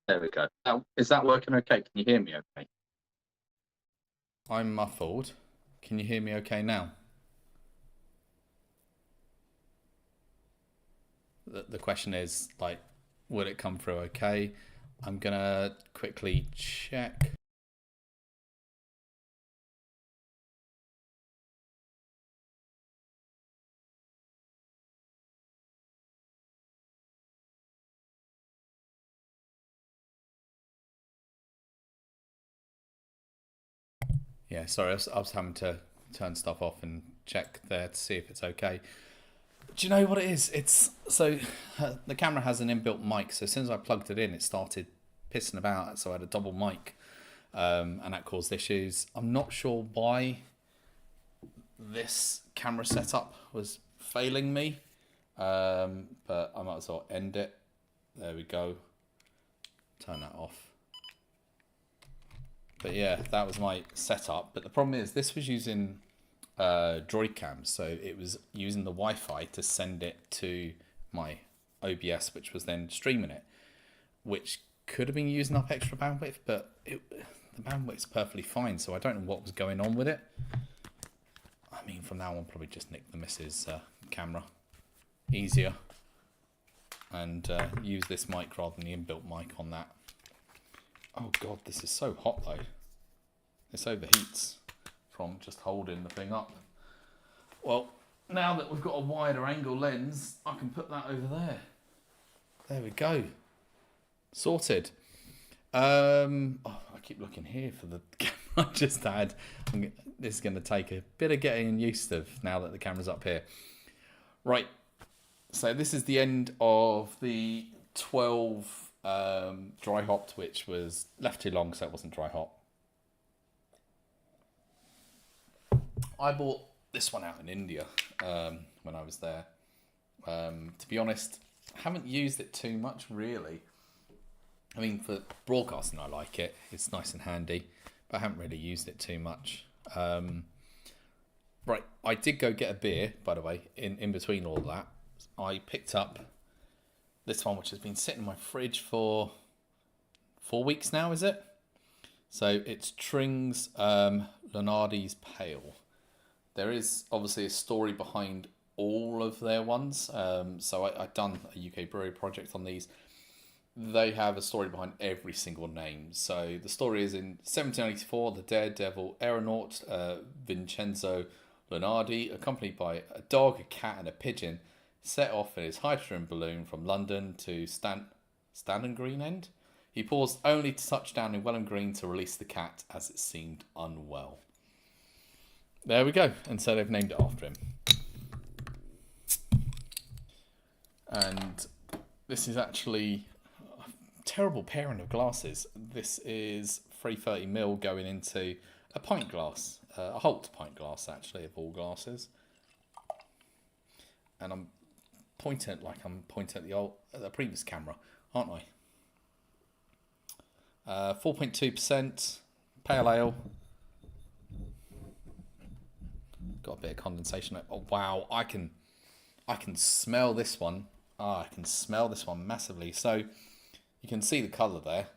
Speaker 2: There we go. Now, is that working okay? Can you hear me okay?
Speaker 1: I'm muffled. Can you hear me okay now? the question is, like, will it come through okay? I'm going to quickly check. Yeah, sorry, I was having to turn stuff off and check there to see if it's okay. Do you know what it is? It's so the camera has an inbuilt mic, so as soon as I plugged it in, it started pissing about. So I had a double mic, and that caused issues. I'm not sure why this camera setup was failing me, but I might as well end it. There we go. Turn that off. But yeah, that was my setup. But the problem is, this was using Droid Cam, so it was using the Wi-Fi to send it to my OBS, which was then streaming it, which could have been using up extra bandwidth, but the bandwidth's perfectly fine, so I don't know what was going on with it. I mean, from now on, probably just nick the missus camera. Easier. And use this mic rather than the inbuilt mic on that. Oh god, this is so hot though. This overheats from just holding the thing up. Well, now that we've got a wider angle lens, I can put that over there. There we go. Sorted. I keep looking here for the camera I just had. This is going to take a bit of getting used to now that the camera's up here. Right. So this is the end of the 12 dry hopped, which was left too long, so it wasn't dry hop. I bought this one out in India when I was there. To be honest, I haven't used it too much really. I mean, for broadcasting, I like it. It's nice and handy, but I haven't really used it too much. Right, I did go get a beer, by the way, in between all of that. I picked up this one, which has been sitting in my fridge for 4 weeks now, is it? So it's Tring's Lunardi's Pale. There is obviously a story behind all of their ones. So I've done a UK brewery project on these. They have a story behind every single name. So the story is in 1784, the daredevil aeronaut Vincenzo Lunardi, accompanied by a dog, a cat, and a pigeon, set off in his hydrogen balloon from London to Stanton Green End. He paused only to touch down in Welham Green to release the cat as it seemed unwell. There we go. And so they've named it after him. And this is actually a terrible pairing of glasses. This is 330ml going into a pint glass. A Holt pint glass, actually, of all glasses. And I'm pointing it like I'm pointing at the previous camera, aren't I? 4.2% pale ale. Got a bit of condensation. Oh wow, I can smell this one. I can smell this one massively. So you can see the colour there.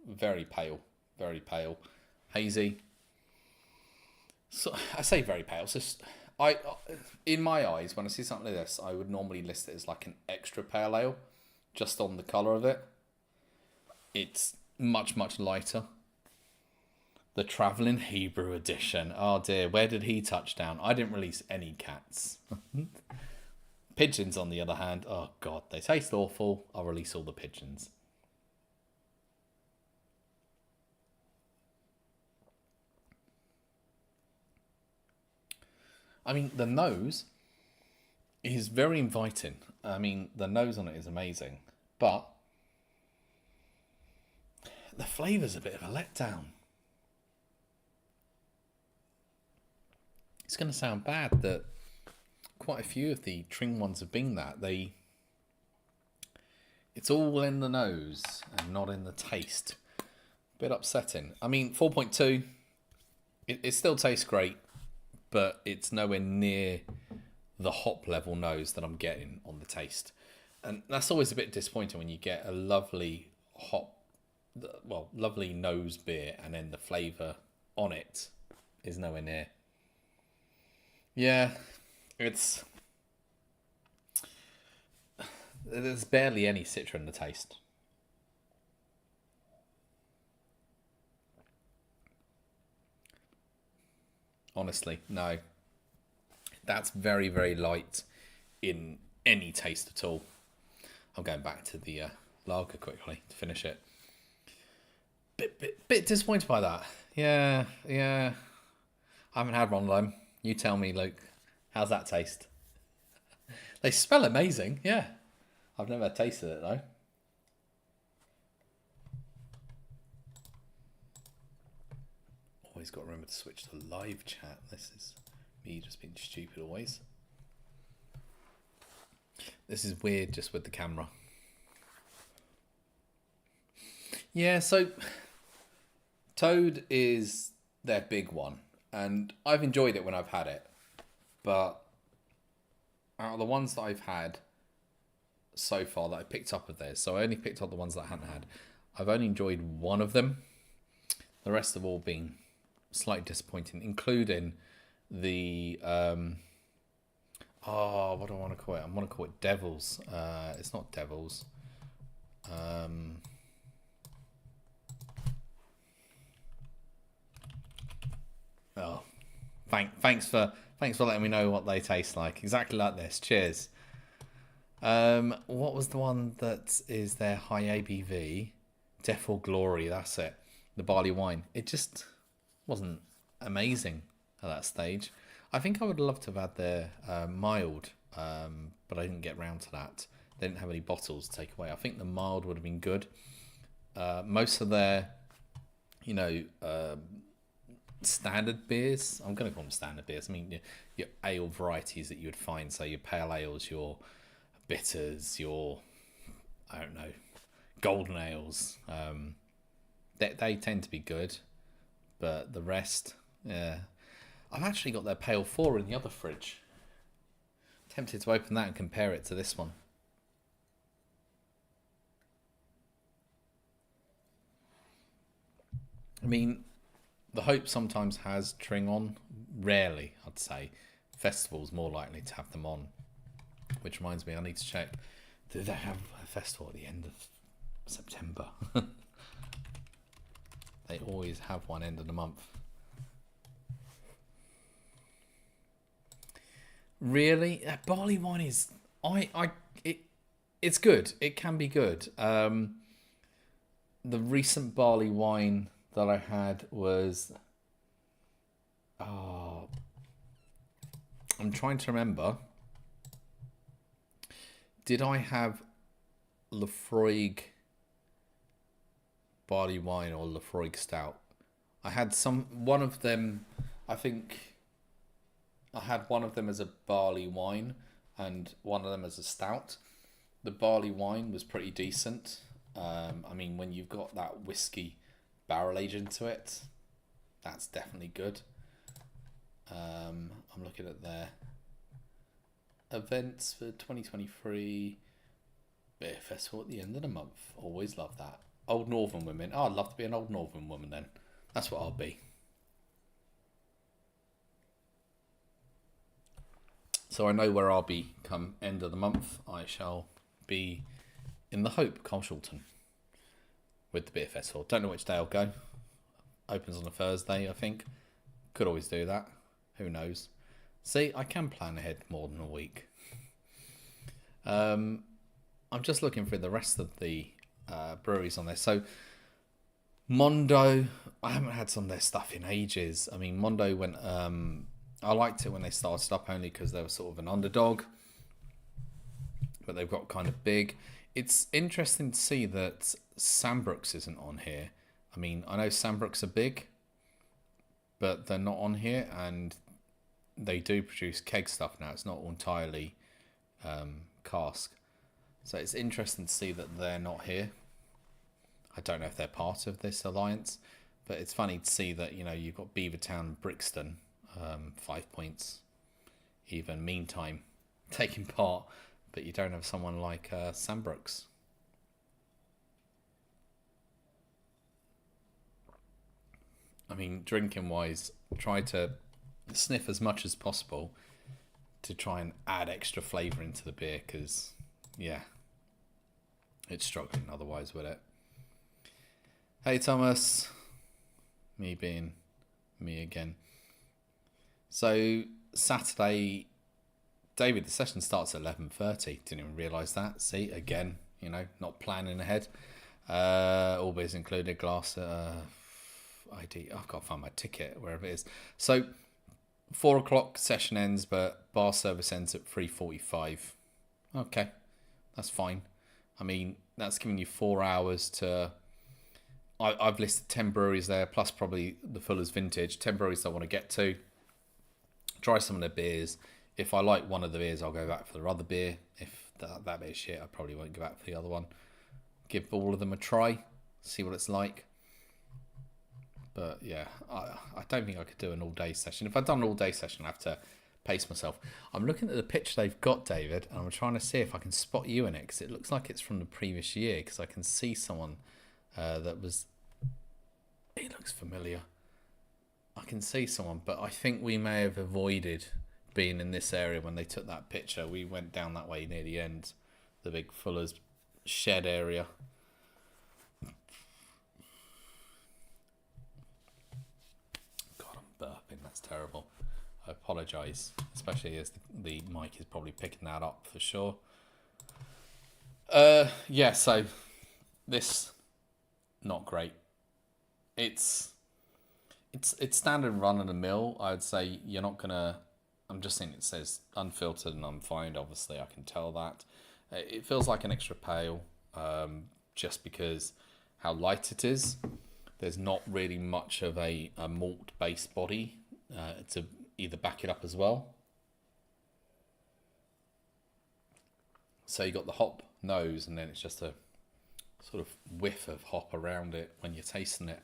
Speaker 1: Very pale, hazy. So I say very pale. So in my eyes, when I see something like this, I would normally list it as like an extra pale ale, just on the colour of it. It's much lighter. The Travelling Hebrew Edition. Oh dear, where did he touch down? I didn't release any cats. Pigeons, on the other hand, oh god, they taste awful. I'll release all the pigeons. I mean, the nose is very inviting. I mean, the nose on it is amazing. But the flavour's a bit of a letdown. It's going to sound bad that quite a few of the Tring ones have been that. It's all in the nose and not in the taste. Bit upsetting. I mean, 4.2, it still tastes great, but it's nowhere near the hop level nose that I'm getting on the taste. And that's always a bit disappointing when you get a lovely lovely nose beer and then the flavour on it is nowhere near. Yeah, it's There's barely any Citra in the taste. Honestly, no. That's very, very light in any taste at all. I'm going back to the lager quickly to finish it. Bit disappointed by that. Yeah, yeah. I haven't had one of them. You tell me, Luke. How's that taste? They smell amazing. Yeah. I've never tasted it though. Always got to remember to switch to live chat. This is me just being stupid always. This is weird just with the camera. Yeah, so Toad is their big one, and I've enjoyed it when I've had it. But out of the ones that I've had so far that I picked up of theirs, so I only picked up the ones that I hadn't had. I've only enjoyed one of them. The rest have all been slightly disappointing, including the what do I want to call it? I want to call it Devils. It's not Devils. Oh, thanks for letting me know what they taste like. Exactly like this. Cheers. What was the one that is their high ABV? Death or Glory. That's it. The barley wine. It just wasn't amazing at that stage. I think I would love to have had their mild, but I didn't get round to that. They didn't have any bottles to take away. I think the mild would have been good. Most of their, standard beers, I'm going to call them standard beers. I mean, your ale varieties that you would find, so your pale ales, your bitters, your, I don't know, golden ales. They tend to be good, but the rest, yeah. I've actually got their Pale 4 in the other fridge. Tempted to open that and compare it to this one. I mean, the Hope sometimes has Tring on. Rarely, I'd say. Festivals more likely to have them on. Which reminds me, I need to check. Do they have a festival at the end of September? They always have one end of the month. Really, barley wine is it's good. It can be good. The recent barley wine that I had was, I'm trying to remember. Did I have Lafroig barley wine or Lafroig stout? I had one of them. I think I had one of them as a barley wine and one of them as a stout. The barley wine was pretty decent. I mean, when you've got that whiskey barrel age into it, that's definitely good. I'm looking at their events for 2023 beer festival at the end of the month. Always love that. Old Northern women. Oh, I'd love to be an old Northern woman then. That's what I'll be. So I know where I'll be come end of the month. I shall be in the Hope, Colshilton, with the beer festival. Don't know which day I'll go. Opens on a Thursday, I think. Could always do that. Who knows? See, I can plan ahead more than a week. I'm just looking through the rest of the breweries on there. So Mondo, I haven't had some of their stuff in ages. I mean, Mondo went. I liked it when they started up only because they were sort of an underdog, but they've got kind of big. It's interesting to see that Sambrooks isn't on here. I mean, I know Sambrooks are big, but they're not on here, and they do produce keg stuff now. It's not entirely cask. So it's interesting to see that they're not here. I don't know if they're part of this alliance, but it's funny to see that, you've got Beavertown, Brixton, 5 points, even Meantime taking part, but you don't have someone like Sambrooks. I mean, drinking wise, try to sniff as much as possible to try and add extra flavour into the beer, because, yeah, It's struggling otherwise with it. Hey Thomas, me being me again. So Saturday, David, the session starts at 11:30. Didn't even realise that. See, again, not planning ahead. All beers included, glass, ID. I've got to find my ticket wherever it is. So 4:00 session ends, but bar service ends at 3:45. Okay, that's fine. I mean, that's giving you 4 hours to. I've listed 10 breweries there, plus probably the Fuller's Vintage. 10 breweries I want to get to. Try some of their beers. If I like one of the beers, I'll go back for the other beer. If that beer's shit, I probably won't go back for the other one. Give all of them a try, see what it's like. But yeah, I don't think I could do an all-day session. If I'd done an all-day session, I'd have to pace myself. I'm looking at the picture they've got, David, and I'm trying to see if I can spot you in it, because it looks like it's from the previous year, because I can see someone that was... It looks familiar. I can see someone, but I think we may have avoided being in this area when they took that picture. We went down that way near the end, the big Fuller's shed area. God, I'm burping. That's terrible. I apologise, especially as the mic is probably picking that up for sure. Yeah, so this, not great. It's standard run of the mill. I would say you're not gonna. I'm just saying it says unfiltered and unfined. Obviously, I can tell that. It feels like an extra pale, just because how light it is. There's not really much of a malt based body to either back it up as well. So you got the hop nose, and then it's just a sort of whiff of hop around it when you're tasting it.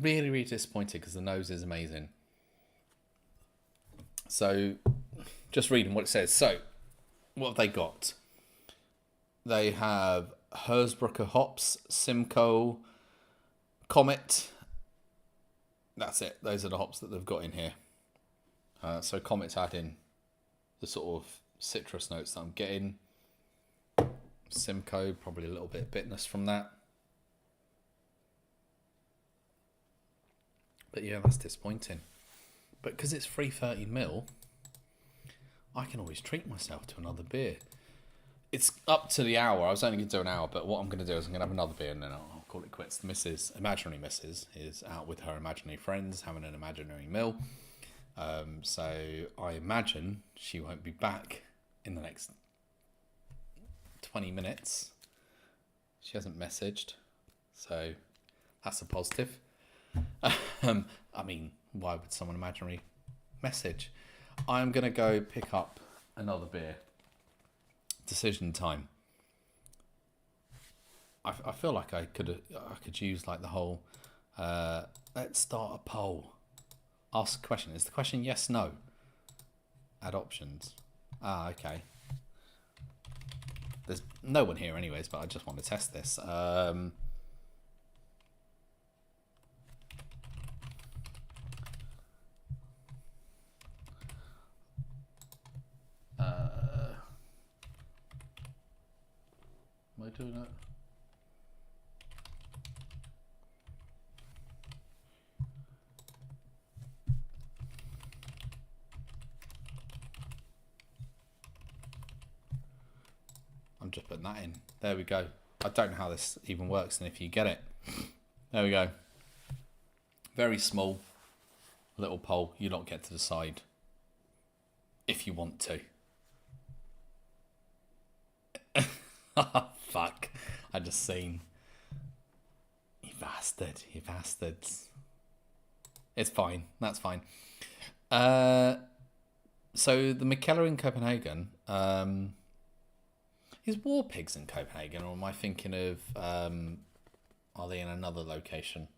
Speaker 1: Really, really disappointed because the nose is amazing. So, just reading what it says. So, what have they got? They have Hersbrucker hops, Simcoe, Comet. That's it. Those are the hops that they've got in here. So Comet's adding the sort of citrus notes that I'm getting. Simcoe, probably a little bit of bitterness from that. But yeah, that's disappointing. But because it's 330ml, I can always treat myself to another beer. It's up to the hour. I was only going to do an hour, but what I'm going to do is I'm going to have another beer and then I'll call it quits. The imaginary missus, is out with her imaginary friends having an imaginary meal. So I imagine she won't be back in the next 20 minutes. She hasn't messaged, so that's a positive. I mean, why would someone imaginary message? I'm going to go pick up another beer. Decision time. I feel like I could use like the whole let's start a poll. Ask a question. Is the question yes, no? Add options. Okay. There's no one here anyways, but I just want to test this. Am I doing it? I'm just putting that in. There we go. I don't know how this even works, and if you get it. There we go. Very small little poll. You don't get to decide if you want to. Fuck. I just seen. You bastard. You bastards. It's fine. That's fine. So the McKellar in Copenhagen. Is War Pigs in Copenhagen, or am I thinking of? Are they in another location?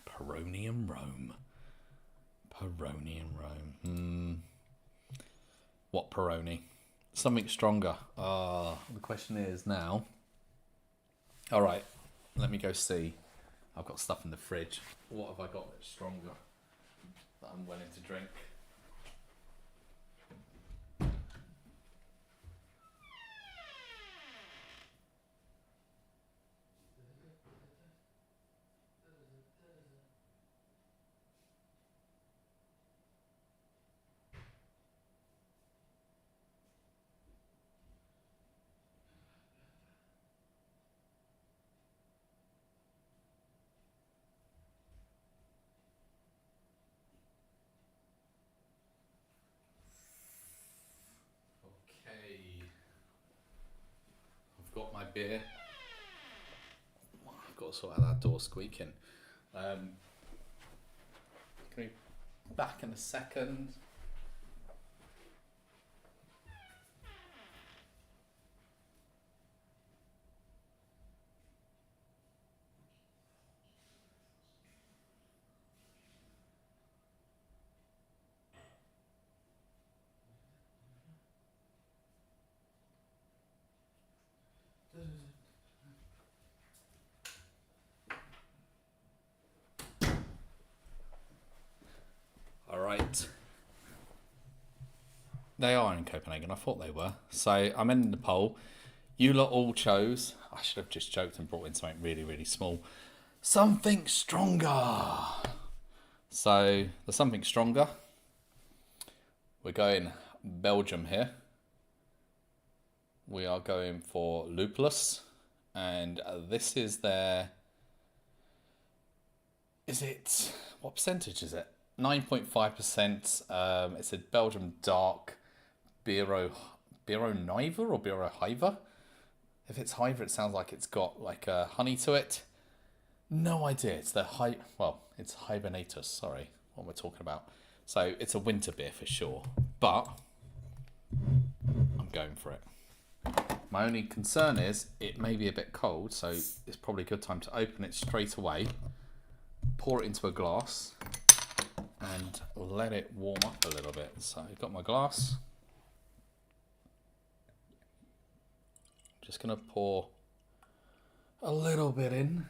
Speaker 1: Peronium Rome. Peronium Rome. What Peroni? Something stronger. The question is now. All right, let me go see. I've got stuff in the fridge. What have I got that's stronger that I'm willing to drink? got my beer. I've got to sort out that door squeaking. Can we back in a second? All right. They are in Copenhagen. I thought they were. So I'm in the poll. You lot all chose. I should have just joked and brought in something really, really small. Something stronger. So the something stronger. We're going Belgium here. We are going for lupulus, and this is their. Is it what percentage is it? 9.5%. It's a Belgium dark Bureau Niver or Bureau Hiver. If it's Hiver, it sounds like it's got like honey to it. No idea. It's the it's Hibernatus. Sorry, what we're talking about. So it's a winter beer for sure, but I'm going for it. My only concern is it may be a bit cold, so it's probably a good time to open it straight away, pour it into a glass, and let it warm up a little bit. So I've got my glass. Just gonna pour a little bit in,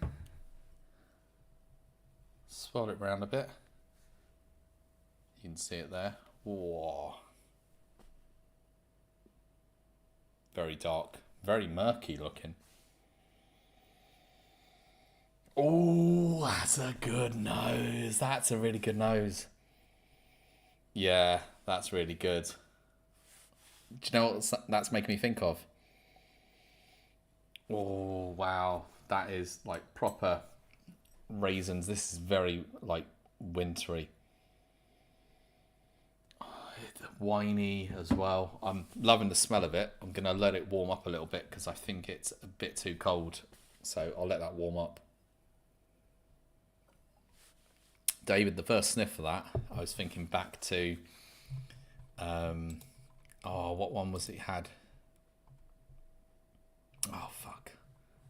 Speaker 1: swirl it around a bit. You can see it there. Whoa. Very dark, very murky looking. Oh, that's a good nose. That's a really good nose. Yeah, that's really good. Do you know what that's making me think of? Oh, wow. That is like proper raisins. This is very like wintry. Winey as well. I'm loving the smell of it. I'm going to let it warm up a little bit because I think it's a bit too cold. So I'll let that warm up. David, the first sniff of that, I was thinking back to, what one was it you had? Oh, fuck.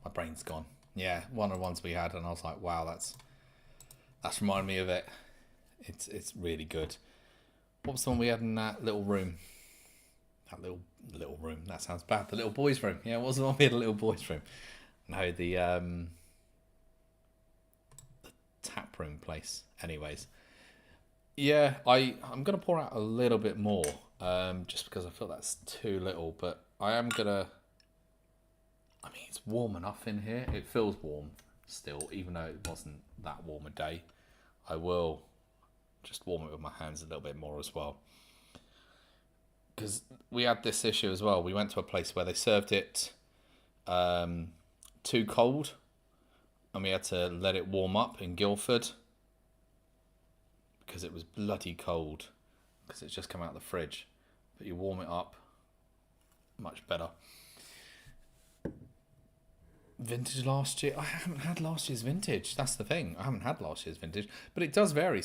Speaker 1: My brain's gone. Yeah, one of the ones we had, and I was like, wow, that's reminded me of it. It's really good. What was the one we had in that little room? That little room. That sounds bad. The little boys' room. Yeah, what was the one we had in the little boys' room? No, the tap room place. Anyways, yeah, I'm gonna pour out a little bit more, just because I feel that's too little. But I am gonna. I mean, it's warm enough in here. It feels warm still, even though it wasn't that warm a day. I will just warm it with my hands a little bit more as well, because we had this issue as well. We went to a place where they served it too cold, and we had to let it warm up in Guildford because it was bloody cold, because it's just come out of the fridge. But you warm it up, much better. Vintage last year. I haven't had last year's vintage. That's the thing. I haven't had last year's vintage, but it does vary.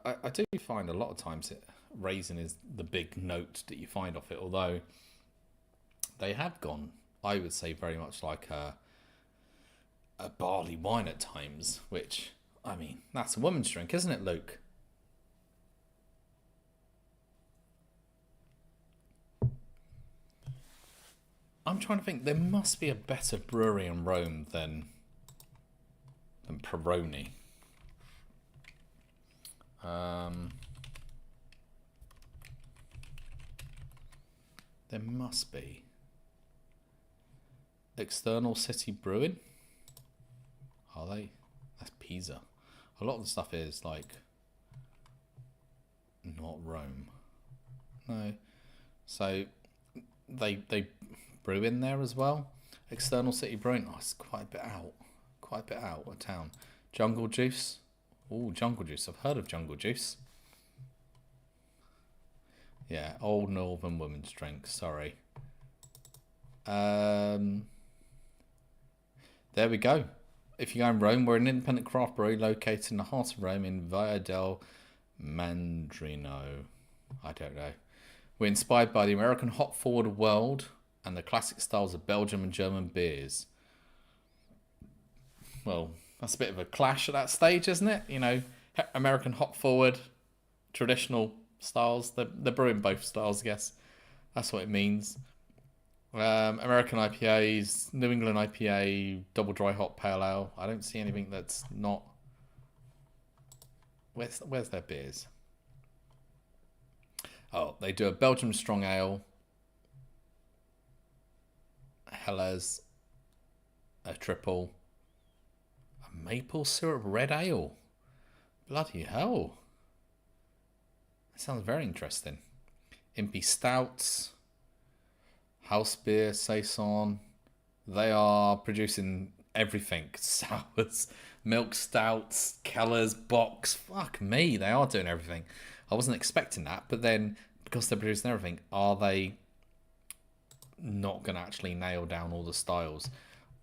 Speaker 1: I do find a lot of times raisin is the big note that you find off it. Although they have gone, I would say, very much like a barley wine at times. Which, I mean, that's a woman's drink, isn't it, Luke? I'm trying to think. There must be a better brewery in Rome than Peroni. There must be. External City Brewing. Are they? That's Pisa. A lot of the stuff is like not Rome. No. So they brew in there as well. External City Brewing. Oh, it's quite a bit out of town. Jungle Juice. Oh, Jungle Juice. I've heard of Jungle Juice. Yeah, Old Northern Women's Drink. Sorry. There we go. If you go in Rome, we're an independent craft brewery located in the heart of Rome in Via del Mandrino. I don't know. We're inspired by the American hop forward world and the classic styles of Belgium and German beers. Well, that's a bit of a clash at that stage, isn't it? You know, American hop forward, traditional styles. They're brewing both styles, I guess. That's what it means. American IPAs, New England IPA, double dry hop pale ale. I don't see anything that's not. Where's their beers? Oh, they do a Belgium strong ale, Helles, a triple, a maple syrup red ale. Bloody hell! That sounds very interesting. Impy stouts, house beer, saison. They are producing everything: sours, milk stouts, Keller's, box. Fuck me, they are doing everything. I wasn't expecting that, but then because they're producing everything, are they not going to actually nail down all the styles?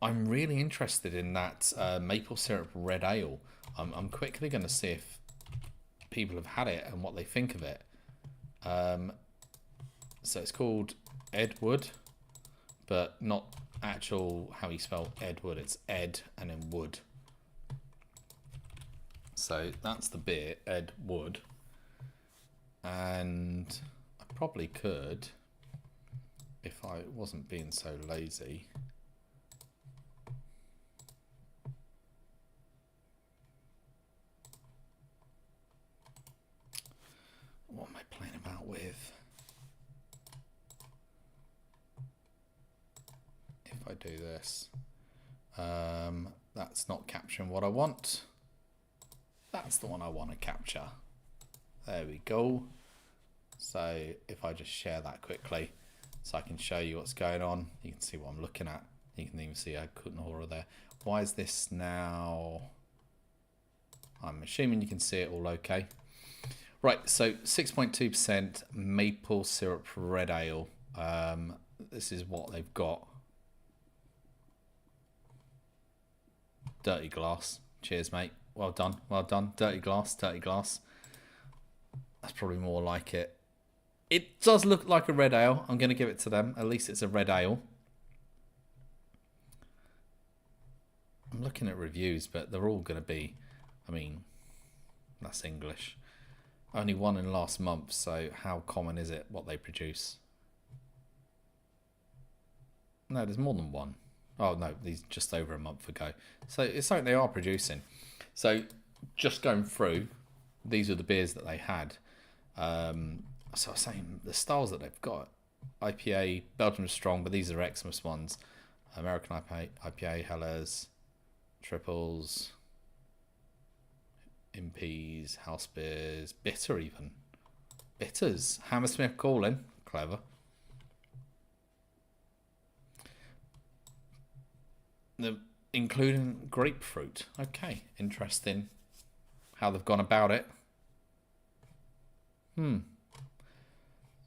Speaker 1: I'm really interested in that maple syrup red ale. I'm quickly going to see if people have had it and what they think of it. So it's called Edward, but not actual how you spell Edward. It's Ed and then Wood. So that's the beer, Ed Wood. And I probably could, if I wasn't being so lazy. What am I playing about with? If I do this, that's not capturing what I want. That's the one I want to capture. There we go. So if I just share that quickly so I can show you what's going on, you can see what I'm looking at. You can even see I couldn't horror there. Why is this now? I'm assuming you can see it all okay. Right, so 6.2% maple syrup red ale. This is what they've got. Dirty glass. Cheers, mate. Well done, well done. Dirty glass, dirty glass. That's probably more like it. It does look like a red ale. I'm going to give it to them. At least it's a red ale. I'm looking at reviews, but they're all going to be, I mean, that's English. Only one in last month, so how common is it what they produce? No, there's more than one. Oh, no, these just over a month ago. So it's something they are producing. So just going through, these are the beers that they had. So I was saying the styles that they've got. IPA, Belgium is strong, but these are Xmas ones. American IPA, Helles, triples, Impies, house beers, bitter even. Bitters. Hammersmith calling. Clever. Including grapefruit. Okay, interesting how they've gone about it.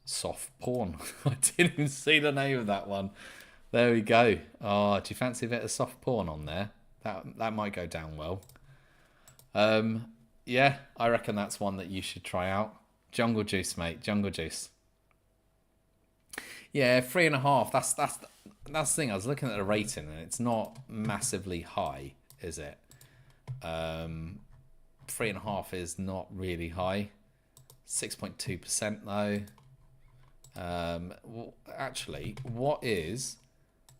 Speaker 1: Soft porn. I didn't even see the name of that one. There we go. Oh, do you fancy a bit of soft porn on there? That might go down well. Yeah, I reckon that's one that you should try out. Jungle Juice, mate. Jungle Juice. Yeah, 3.5. That's the thing. I was looking at the rating and it's not massively high, is it? 3.5 is not really high. 6.2% though. Well, actually, what is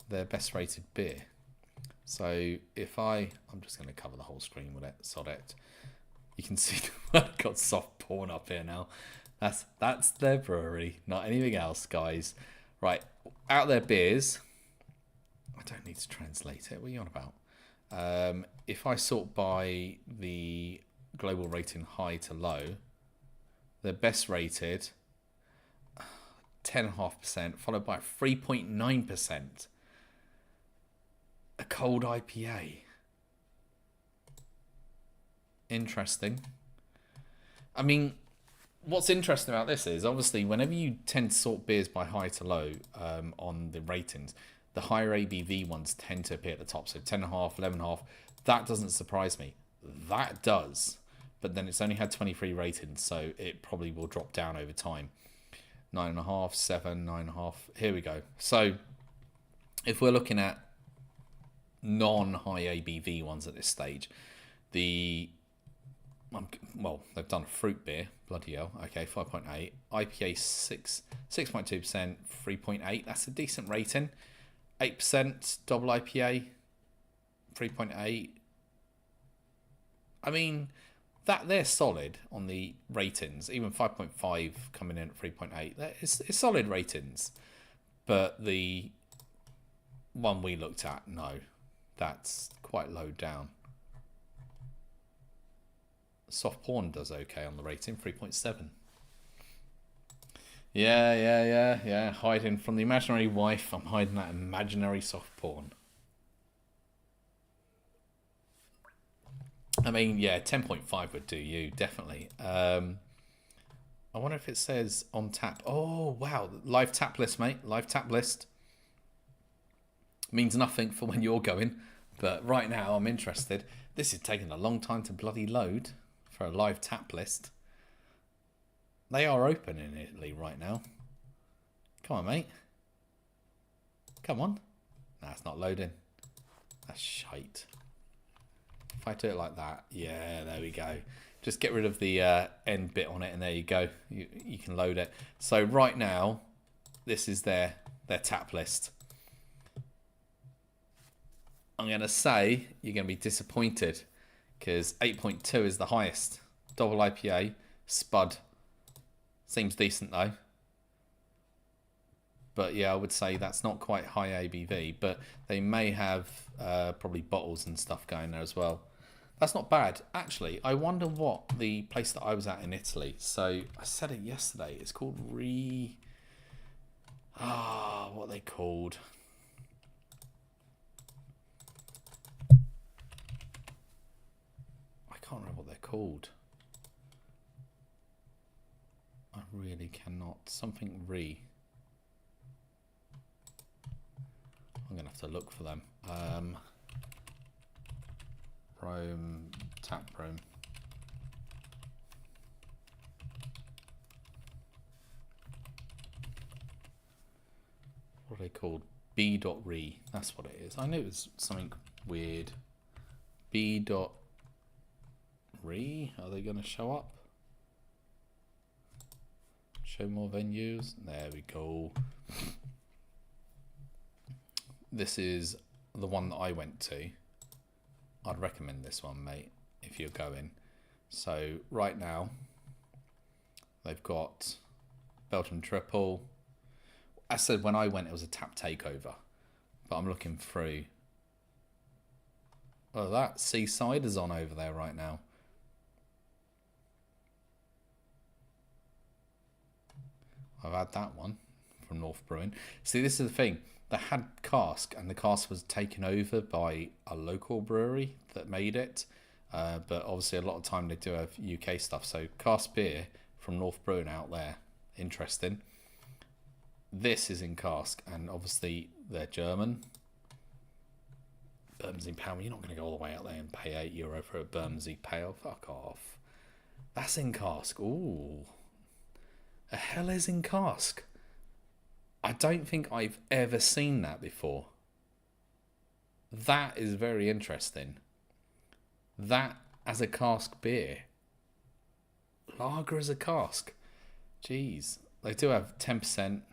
Speaker 1: their best rated beer? So if I'm just going to cover the whole screen with it. Sod it. You can see I've got soft porn up here now. That's their brewery, not anything else, guys. Right, out of their beers, I don't need to translate it. What are you on about? If I sort by the global rating high to low, their best rated 10.5%, followed by 3.9%. A cold IPA. Interesting. I mean, what's interesting about this is obviously whenever you tend to sort beers by high to low on the ratings, the higher ABV ones tend to appear at the top. So 10.5, 11.5. That doesn't surprise me. That does. But then it's only had 23 ratings, so it probably will drop down over time. 9.5, 7, 9.5. Here we go. So if we're looking at non-high ABV ones at this stage, well, they've done a fruit beer. Bloody hell. Okay, 5.8. IPA 6.2%, 3.8. That's a decent rating. 8% double IPA, 3.8. I mean, that they're solid on the ratings. Even 5.5 coming in at 3.8. It's solid ratings. But the one we looked at, no, that's quite low down. Soft porn does okay on the rating, 3.7. Yeah. Hiding from the imaginary wife. I'm hiding that imaginary soft porn. I mean, yeah, 10.5 would do you, definitely. I wonder if it says on tap. Oh, wow. Live tap list, mate. Live tap list. Means nothing for when you're going. But right now, I'm interested. This is taking a long time to bloody load for a live tap list. They are open in Italy right now. Come on, mate. Come on. Nah, it's not loading. That's shite. If I do it like that, yeah, there we go. Just get rid of the end bit on it, and there you go. You can load it. So right now, this is their tap list. I'm going to say you're going to be disappointed because 8.2 is the highest. Double IPA, Spud. Seems decent though. But yeah, I would say that's not quite high ABV, but they may have probably bottles and stuff going there as well. That's not bad. Actually, I wonder what the place that I was at in Italy. So I said it yesterday. It's called what are they called? I can't remember what they're called. I really cannot. Something I'm going to have to look for them. Rome, tap room. What are they called? B.re. That's what it is. I knew it was something weird. B.re. Are they going to show up? Show more venues. There we go. This is the one that I went to. I'd recommend this one, mate, if you're going. So right now, they've got Belgian Triple. I said when I went, it was a tap takeover. But I'm looking through. Oh, that Seaside is on over there right now. I've had that one from North Brewing. See, this is the thing. They had cask, and the cask was taken over by a local brewery that made it. But obviously, a lot of time they do have UK stuff. So, cask beer from North Brewing out there. Interesting. This is in cask, and obviously, they're German. Bermondsey Pale. You're not going to go all the way out there and pay €8 for a Bermondsey Pale. Fuck off. That's in cask. Ooh. The hell is in cask? I don't think I've ever seen that before. That is very interesting. That as a cask beer. Lager as a cask. Jeez. They do have 10%.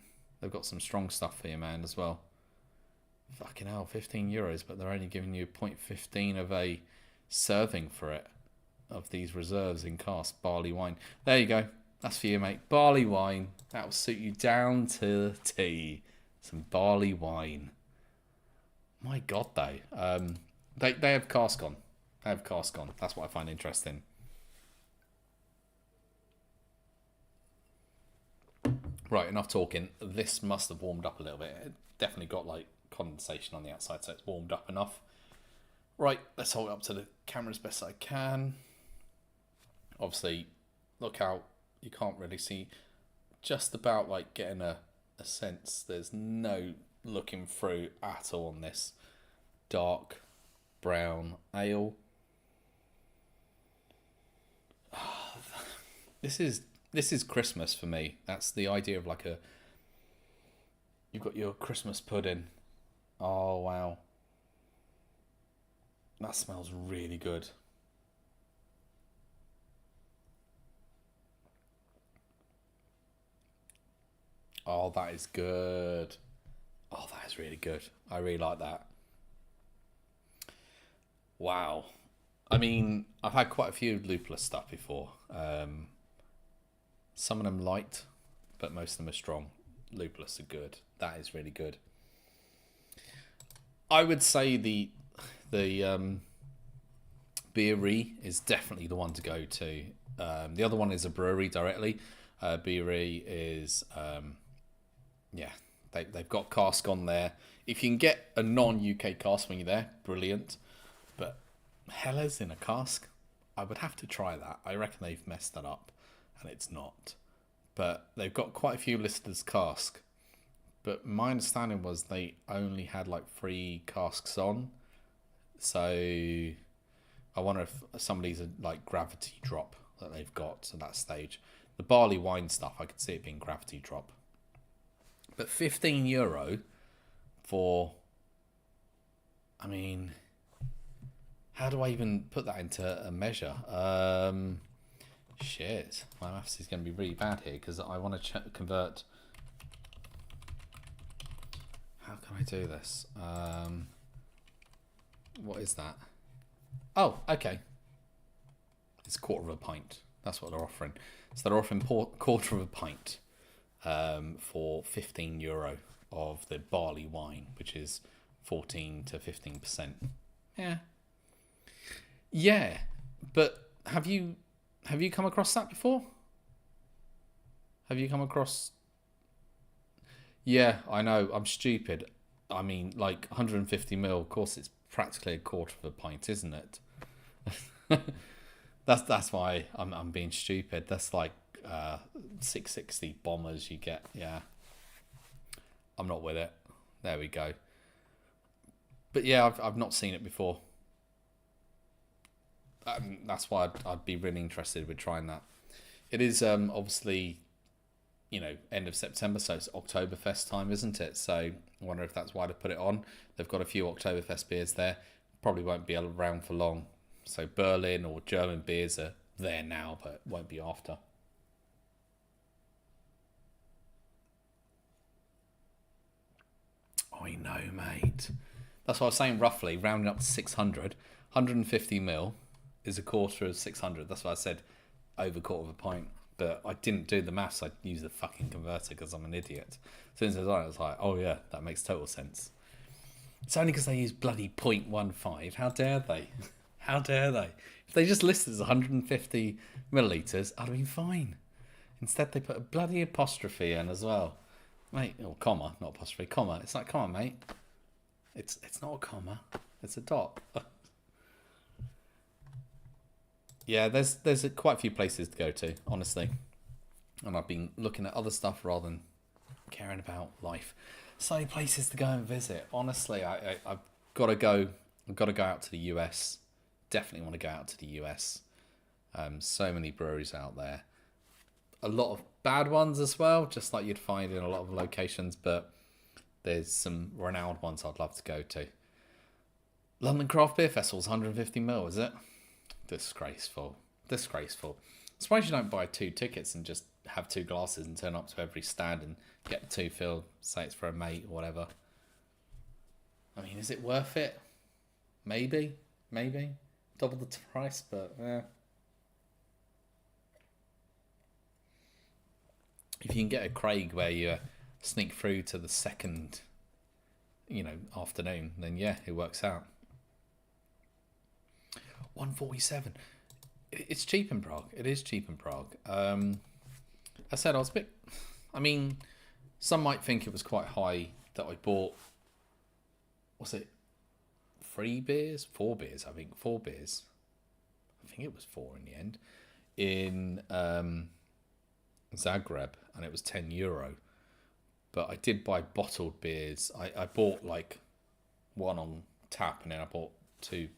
Speaker 1: They've got some strong stuff for you, man, as well. Fucking hell, €15, but they're only giving you 0.15 of a serving for it. Of these reserves in cask barley wine. There you go. That's for you, mate. Barley wine. That will suit you down to the T. Some barley wine. My God, though. They have cask on. They have cask on. That's what I find interesting. Right, enough talking. This must have warmed up a little bit. It definitely got like condensation on the outside, so it's warmed up enough. Right, let's hold it up to the camera as best I can. Obviously, look out. You can't really see, just about like getting a sense. There's no looking through at all on this dark brown ale. This is Christmas for me. That's the idea of like a. You've got your Christmas pudding. Oh wow, that smells really good. Oh, that is good. Oh, that is really good. I really like that. Wow. I mean, I've had quite a few lupulus stuff before. Some of them light, but most of them are strong. Lupulus are good. That is really good. I would say the Beery is definitely the one to go to. The other one is a brewery directly. Beery is yeah, they've got cask on there. If you can get a non-UK cask when you're there, brilliant. But Hellas in a cask, I would have to try that. I reckon they've messed that up, and it's not. But they've got quite a few listed as cask. But my understanding was they only had like 3 casks on. So I wonder if somebody's like gravity drop that they've got at that stage. The barley wine stuff, I could see it being gravity drop. But €15 for, I mean, how do I even put that into a measure? Shit, my maths is going to be really bad here because I want to convert. How can I do this? What is that? Oh, okay. It's a quarter of a pint. That's what they're offering. So they're offering quarter of a pint for €15 of the barley wine, which is 14 to 15%. Yeah. Yeah, but have you come across that before? Have you come across? Yeah, I know. I'm stupid. I mean, like 150 ml. Of course, it's practically a quarter of a pint, isn't it? That's why I'm being stupid. That's like 660 bombers you get. Yeah, I'm not with it. There we go. But yeah, I've not seen it before. That's why I'd be really interested with trying that. It is obviously, end of September, so it's Oktoberfest time, isn't it? So I wonder if that's why they put it on. They've got a few Oktoberfest beers there. Probably won't be around for long. So Berlin or German beers are there now, but won't be after. I know, mate. That's what I was saying, roughly, rounding up to 600. 150 ml is a quarter of 600. That's what I said, over a quarter of a pint. But I didn't do the maths. I used the fucking converter because I'm an idiot. As soon as I was like, oh yeah, that makes total sense. It's only because they use bloody 0.15. How dare they? How dare they? If they just listed as 150 millilitres, I'd have been fine. Instead, they put a bloody apostrophe in as well. Mate, or comma, not apostrophe, comma. It's like, come on, mate. It's not a comma. It's a dot. Yeah, there's quite a few places to go to, honestly. And I've been looking at other stuff rather than caring about life. So many places to go and visit. Honestly, I've got to go. I've got to go out to the US. Definitely want to go out to the US. So many breweries out there. A lot of bad ones as well, just like you'd find in a lot of locations. But there's some renowned ones I'd love to go to. London Craft Beer Festival's 150 ml, is it? Disgraceful. Disgraceful. I'm surprised you don't buy 2 tickets and just have 2 glasses and turn up to every stand and get 2 filled, say it's for a mate or whatever. I mean, is it worth it? Maybe. Double the price, but if you can get a Craig where you sneak through to the second, afternoon, then yeah, it works out. 147. It's cheap in Prague. It is cheap in Prague. I said I was a bit. I mean, some might think it was quite high that I bought. Was it 3 beers? 4 beers, I think. 4 beers. I think it was 4 in the end. In Zagreb, and it was €10. but I did buy bottled beers. I bought like one on tap, and then I bought two.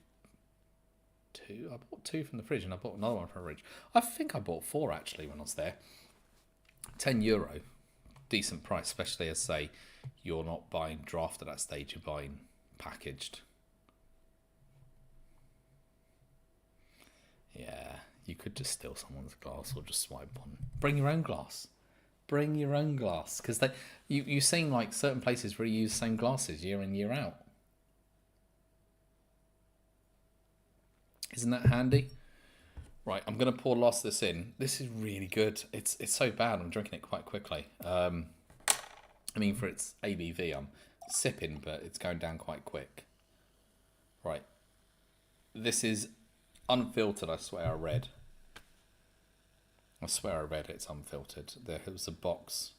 Speaker 1: I bought two from the fridge, and I bought another one from the fridge. I think I bought four actually when I was there. €10, decent price, especially as say you're not buying draft at that stage, you're buying packaged. Yeah, you could just steal someone's glass or just swipe on. Bring your own glass. Bring your own glass, because you've seen like certain places where you use the same glasses year in, year out. Isn't that handy? Right, I'm going to pour the last of this in. This is really good. It's so bad, I'm drinking it quite quickly. I mean, for its ABV, I'm sipping, but it's going down quite quick. Right. This is unfiltered, I swear I read. I swear I read it's unfiltered. There was a box.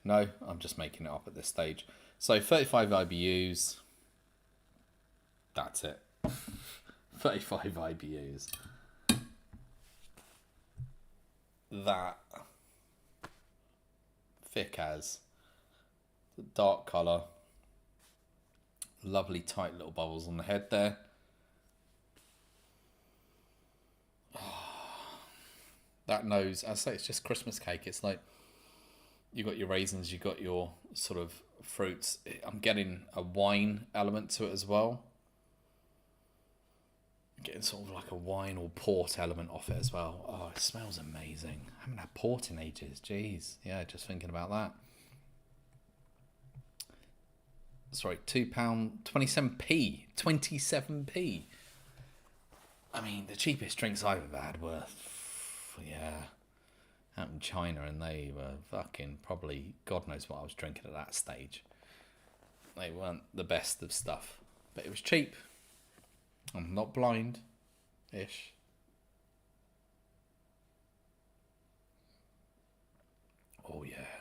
Speaker 1: No, I'm just making it up at this stage. So 35 IBUs. That's it. 35 IBUs. That thick as the dark colour. Lovely tight little bubbles on the head there. That nose, I say it's just Christmas cake. It's like you got your raisins, you got your sort of fruits. I'm getting a wine element to it as well. Getting sort of like a wine or port element off it as well. Oh, it smells amazing. I haven't had port in ages. Jeez. Yeah, just thinking about that. Sorry, £2, 27p. 27p. I mean, the cheapest drinks I've ever had were, yeah, out in China, and they were fucking probably, God knows what I was drinking at that stage. They weren't the best of stuff, but it was cheap. I'm not blind-ish. Oh, yeah.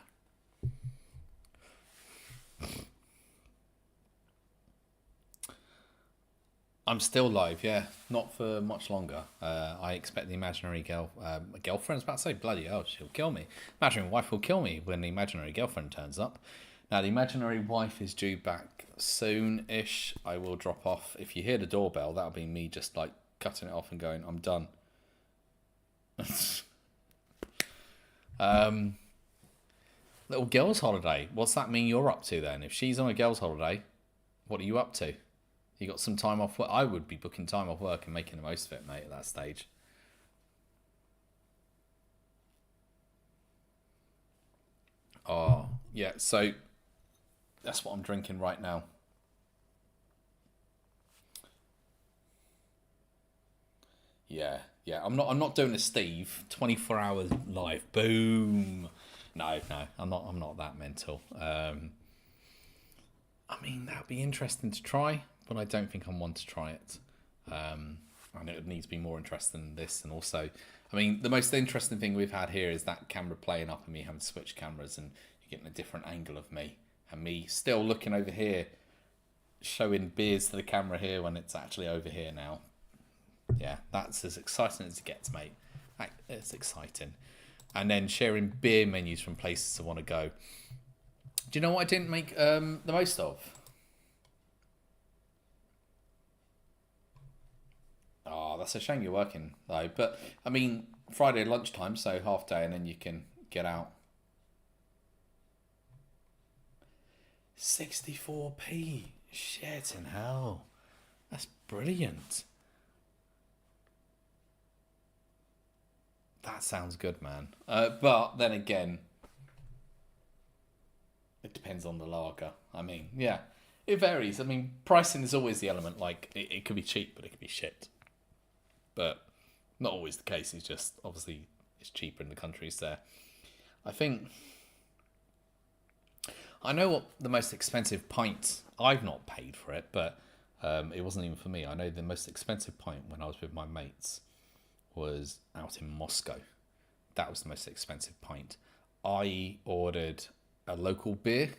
Speaker 1: I'm still live, yeah. Not for much longer. I expect the imaginary girlfriend's about to say, bloody hell, she'll kill me. Imaginary wife will kill me when the imaginary girlfriend turns up. Now, the imaginary wife is due back soon-ish. I will drop off. If you hear the doorbell, that'll be me just like cutting it off and going, I'm done. Little girls' holiday. What's that mean you're up to then? If she's on a girls' holiday, what are you up to? You got some time off work? I would be booking time off work and making the most of it, mate, at that stage. Oh, yeah, so that's what I'm drinking right now. Yeah, yeah. I'm not doing a Steve 24 hours live. Boom. No, I'm not that mental. I mean, that'd be interesting to try, but I don't think I'm one to try it. I know it needs to be more interesting than this, and also, I mean, the most interesting thing we've had here is that camera playing up and me having to switch cameras, and you're getting a different angle of me, and me still looking over here, showing beers to the camera here when it's actually over here now. Yeah, that's as exciting as it gets, mate. It's exciting. And then sharing beer menus from places I want to go. Do you know what I didn't make the most of? Oh, that's a shame you're working, though. But, I mean, Friday lunchtime, so half day, and then you can get out. 64p. Shit in hell. That's brilliant. That sounds good, man. But then again, it depends on the lager. I mean, yeah, it varies. I mean, pricing is always the element. Like, it could be cheap, but it could be shit. But not always the case. It's just, obviously, it's cheaper in the countries there. I think, I know what the most expensive pint, I've not paid for it, but it wasn't even for me. I know the most expensive pint when I was with my mates was out in Moscow. That was the most expensive pint. I ordered a local beer,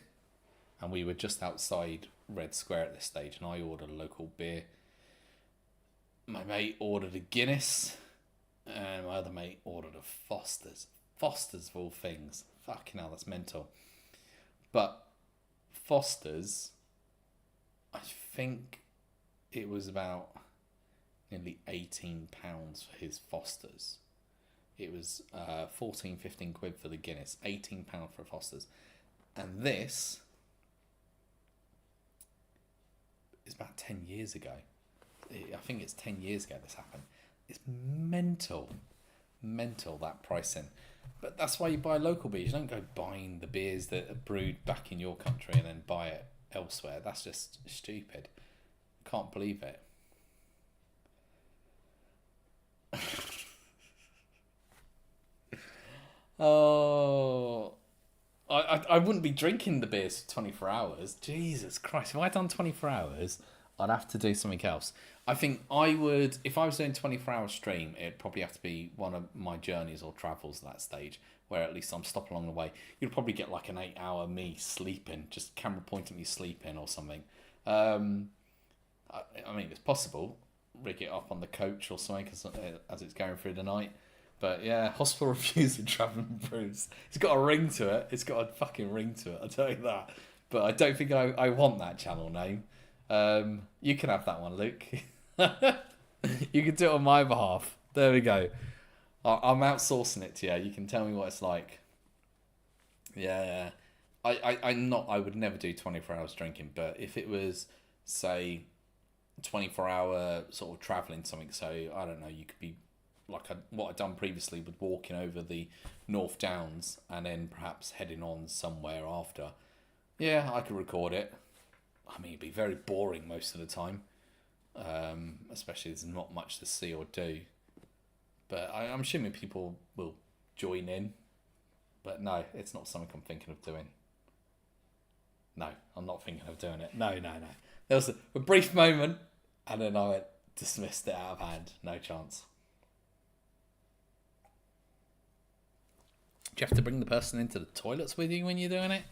Speaker 1: and we were just outside Red Square at this stage, and I ordered a local beer. My mate ordered a Guinness, and my other mate ordered a Foster's. Foster's of all things. Fucking hell, that's mental. But Foster's, I think it was about nearly £18 for his Foster's. It was 14, 15 quid for the Guinness, £18 for Foster's. And this is about 10 years ago. I think it's 10 years ago this happened. It's mental, that pricing. But that's why you buy local beers. You don't go buying the beers that are brewed back in your country and then buy it elsewhere. That's just stupid. Can't believe it. Oh, I wouldn't be drinking the beers for 24 hours. Jesus Christ. If I had done 24 hours, I'd have to do something else. I think I would, if I was doing 24-hour stream, it'd probably have to be one of my journeys or travels at that stage, where at least I'm stopping along the way. You'd probably get like an 8-hour me sleeping, just camera pointing me sleeping or something. I mean, it's possible. Rig it up on the coach or something as it's going through the night. But yeah, Hospital Reviews and Travelling Brews. It's got a ring to it. It's got a fucking ring to it, I'll tell you that. But I don't think I want that channel name. You can have that one, Luke. You can do it on my behalf. There we go. I'm outsourcing it to you. You can tell me what it's like. Yeah. I would never do 24 hours drinking, but if it was, say, 24-hour sort of travelling something, so I don't know, you could be like what I'd done previously with walking over the North Downs and then perhaps heading on somewhere after. Yeah, I could record it. I mean, it'd be very boring most of the time, especially there's not much to see or do. But I'm assuming people will join in. But no, it's not something I'm thinking of doing. No, I'm not thinking of doing it. No. There was a brief moment, and then I dismissed it out of hand. No chance. Do you have to bring the person into the toilets with you when you're doing it?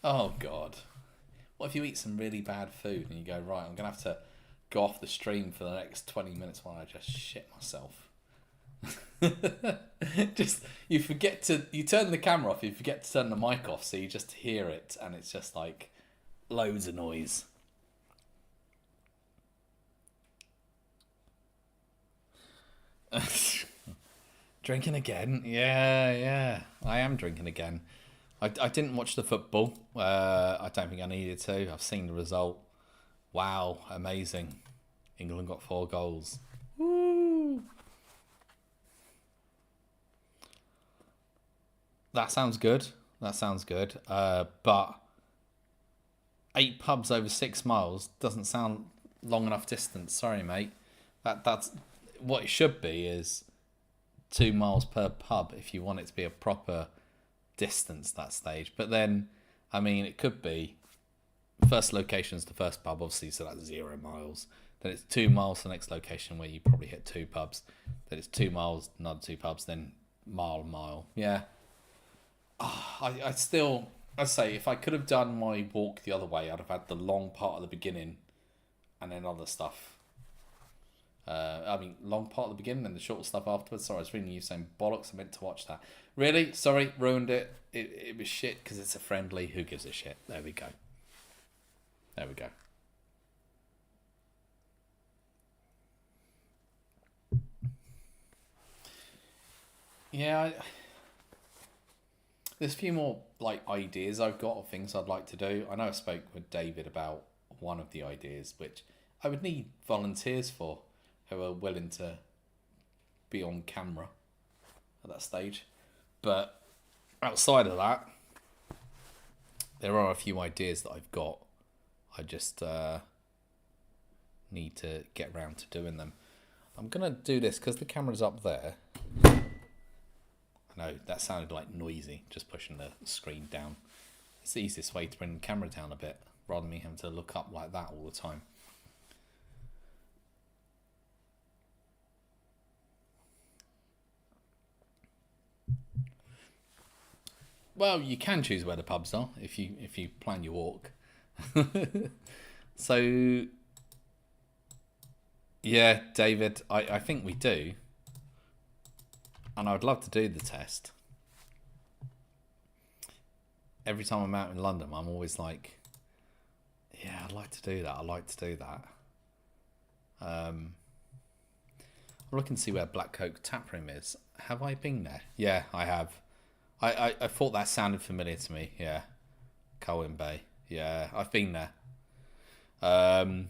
Speaker 1: Oh, God. What if you eat some really bad food and you go, right, I'm going to have to go off the stream for the next 20 minutes while I just shit myself? You turn the camera off, you forget to turn the mic off, so you just hear it and it's just like loads of noise. Drinking again? Yeah. I am drinking again. I didn't watch the football. I don't think I needed to. I've seen the result. Wow, amazing. England got 4 goals. Woo! That sounds good. But 8 pubs over 6 miles doesn't sound long enough distance. Sorry, mate. That's what it should be is 2 miles per pub if you want it to be a proper distance that stage. But then, I mean, it could be first location's the first pub, obviously, so that's 0 miles. Then it's 2 miles to the next location where you probably hit 2 pubs. Then it's 2 miles, another 2 pubs, then mile. Yeah. I'd say if I could have done my walk the other way, I'd have had the long part at the beginning and then other stuff. Long part at the beginning and the short stuff afterwards. Sorry, I was reading you saying bollocks. I meant to watch that. Really? Sorry, ruined it. It was shit because it's a friendly. Who gives a shit? There we go. Yeah, there's a few more like ideas I've got of things I'd like to do. I know I spoke with David about one of the ideas, which I would need volunteers for who are willing to be on camera at that stage. But outside of that, there are a few ideas that I've got. I just need to get around to doing them. I'm going to do this because the camera's up there. I know that sounded like noisy, just pushing the screen down. It's the easiest way to bring the camera down a bit, rather than me having to look up like that all the time. Well, you can choose where the pubs are if you plan your walk. So, yeah, David, I think we do. And I would love to do the test. every time I'm out in London, I'm always like, yeah, I'd like to do that. I'd like to do that. I'm looking to see where Black Coke Taproom is. Have I been there? Yeah, I have. I thought that sounded familiar to me. Yeah, Colwyn Bay. Yeah, I've been there. I've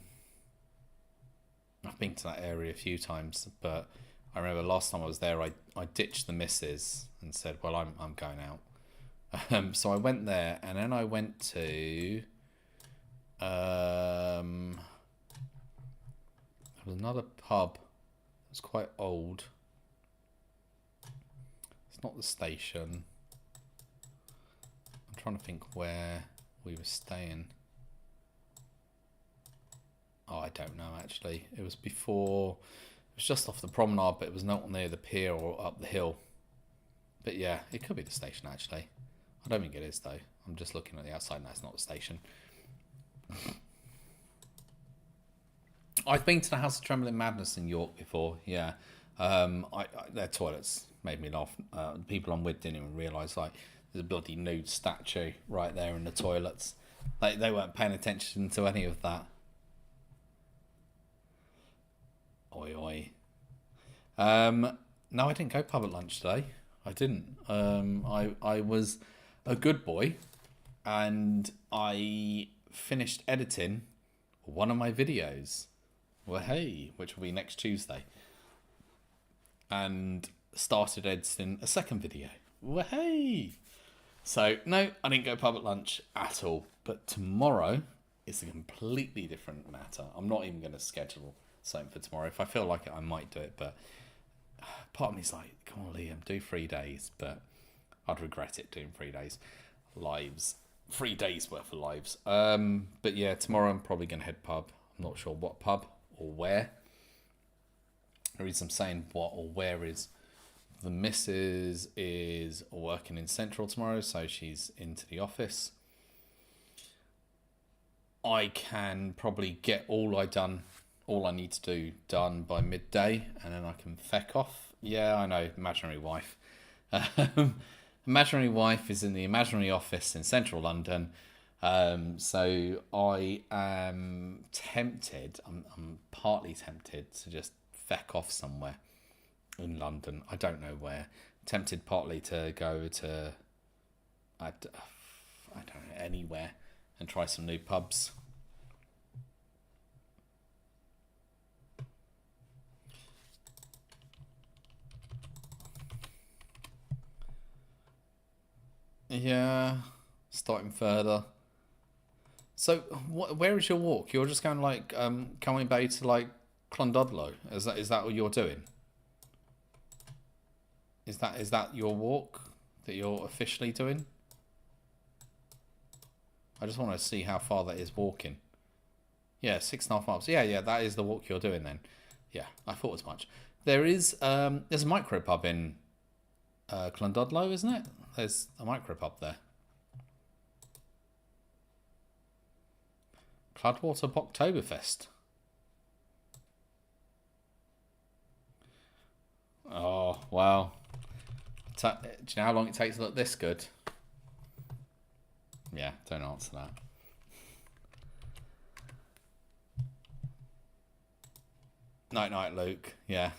Speaker 1: been to that area a few times, but I remember last time I was there, I ditched the missus and said, "Well, I'm going out." So I went there, and then I went to there was another pub. It was quite old. It's not the station. I'm trying to think where we were staying. Oh, I don't know actually. It was before. It was just off the promenade, but it was not near the pier or up the hill. But yeah, it could be the station actually. I don't think it is though. I'm just looking at the outside. No, it's not the station. I've been to the House of Trembling Madness in York before. Yeah, their toilets made me laugh. The people I'm with didn't even realise like there's a bloody nude statue right there in the toilets. Like they weren't paying attention to any of that. Oi oi. No, I didn't go pub at lunch today. I didn't. I was a good boy, and I finished editing one of my videos. Well, hey, which will be next Tuesday, and started editing a second video. Well, hey. So no, I didn't go pub at lunch at all. But tomorrow is a completely different matter. I'm not even going to schedule something for tomorrow. If I feel like it, I might do it. But part of me's like, come on, Liam, do 3 days. But I'd regret it doing 3 days. Lives. 3 days worth of lives. But yeah, tomorrow I'm probably going to head pub. I'm not sure what pub or where. The reason I'm saying what or where is the missus is working in Central tomorrow, so she's into the office. I can probably get all I need to do done by midday, and then I can feck off. Yeah, I know, imaginary wife. Imaginary wife is in the imaginary office in Central London. So I am tempted, I'm partly tempted to just feck off somewhere in London. I don't know where. Tempted partly to go to, I don't know, anywhere and try some new pubs. Yeah, starting further. So, where is your walk? You're just going like Colwyn Bay to like Clondudlow. Is that what you're doing? Is that your walk that you're officially doing? I just want to see how far that is walking. Yeah, 6.5 miles. Yeah, that is the walk you're doing then. Yeah, I thought as much. There's a micro pub in Clondudlow, isn't it? There's a micro pub there. Cloudwater Boktoberfest. Oh, wow. Do you know how long it takes to look this good? Yeah, don't answer that. Night, Luke. Yeah,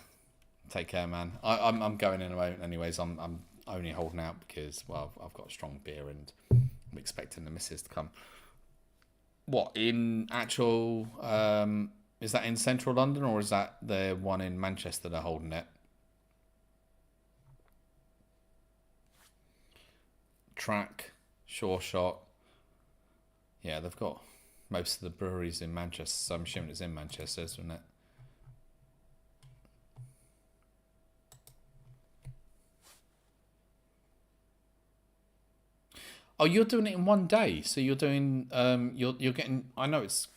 Speaker 1: take care, man. I'm going in a moment, anyways. I'm only holding out because I've got a strong beer and I'm expecting the missus to come. What in actual? Is that in central London or is that the one in Manchester they're holding it? Track, Sure Shot. Yeah, they've got most of the breweries in Manchester, so I'm assuming it's in Manchester, isn't it? Oh, you're doing it in one day. So you're doing you're getting. I know it's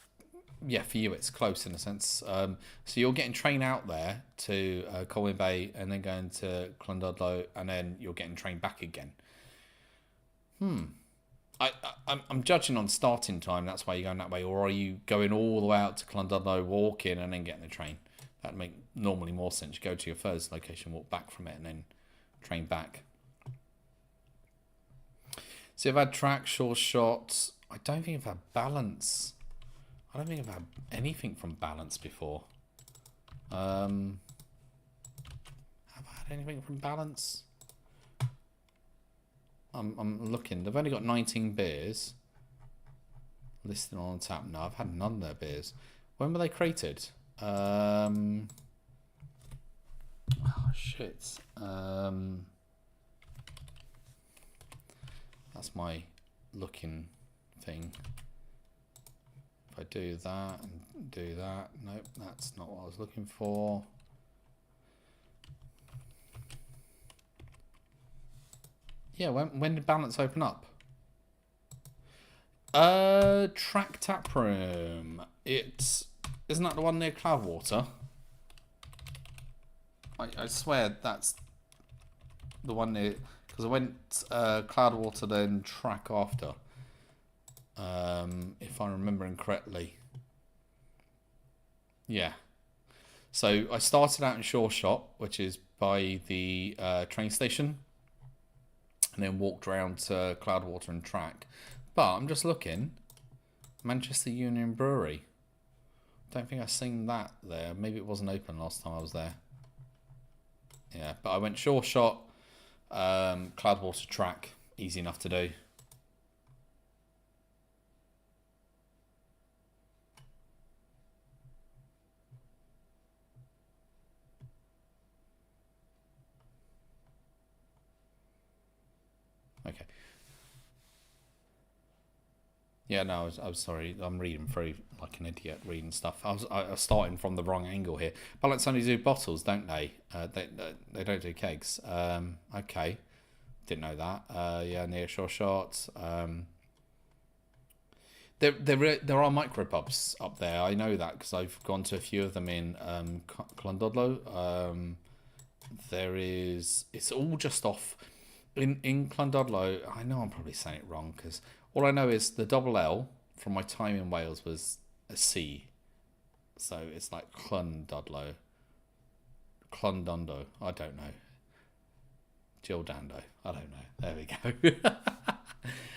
Speaker 1: for you it's close in a sense. So you're getting train out there to Colwyn Bay and then going to Clondudlow and then you're getting train back again. I'm judging on starting time. That's why you're going that way, or are you going all the way out to Clondudlow, walking and then getting the train? That'd make normally more sense. You go to your first location, walk back from it, and then train back. So I've had track, sure shot. I don't think I've had balance. I don't think I've had anything from balance before. Have I had anything from balance? I'm looking. They've only got 19 beers listed on tap. No, I've had none of their beers. When were they created? Oh shit. That's my looking thing. If I do that and do that, nope, that's not what I was looking for. Yeah, when did balance open up? Track Tap Room. Isn't that the one near Cloudwater? I swear that's the one near, because I went Cloudwater then Track after. If I'm remembering correctly. Yeah. So I started out in Shore Shot, which is by the train station, and then walked around to Cloudwater and Track. But I'm just looking. Manchester Union Brewery. Don't think I've seen that there. Maybe it wasn't open last time I was there. Yeah, but I went Shore Shot, Cloudwater Track. Easy enough to do. Okay. Yeah, no, I was sorry. I'm reading through like an idiot, reading stuff. I was starting from the wrong angle here. Balance only do bottles, don't they? They don't do kegs. Okay, didn't know that. Yeah, near Shore Shot. There are micro pubs up there. I know that because I've gone to a few of them in Clondodlow. There is. It's all just off in Clondodlow. I know I'm probably saying it wrong because all I know is the double L from my time in Wales was a C, so it's like Clondodlow, Clondondo. I don't know. Gildando. I don't know. There we go.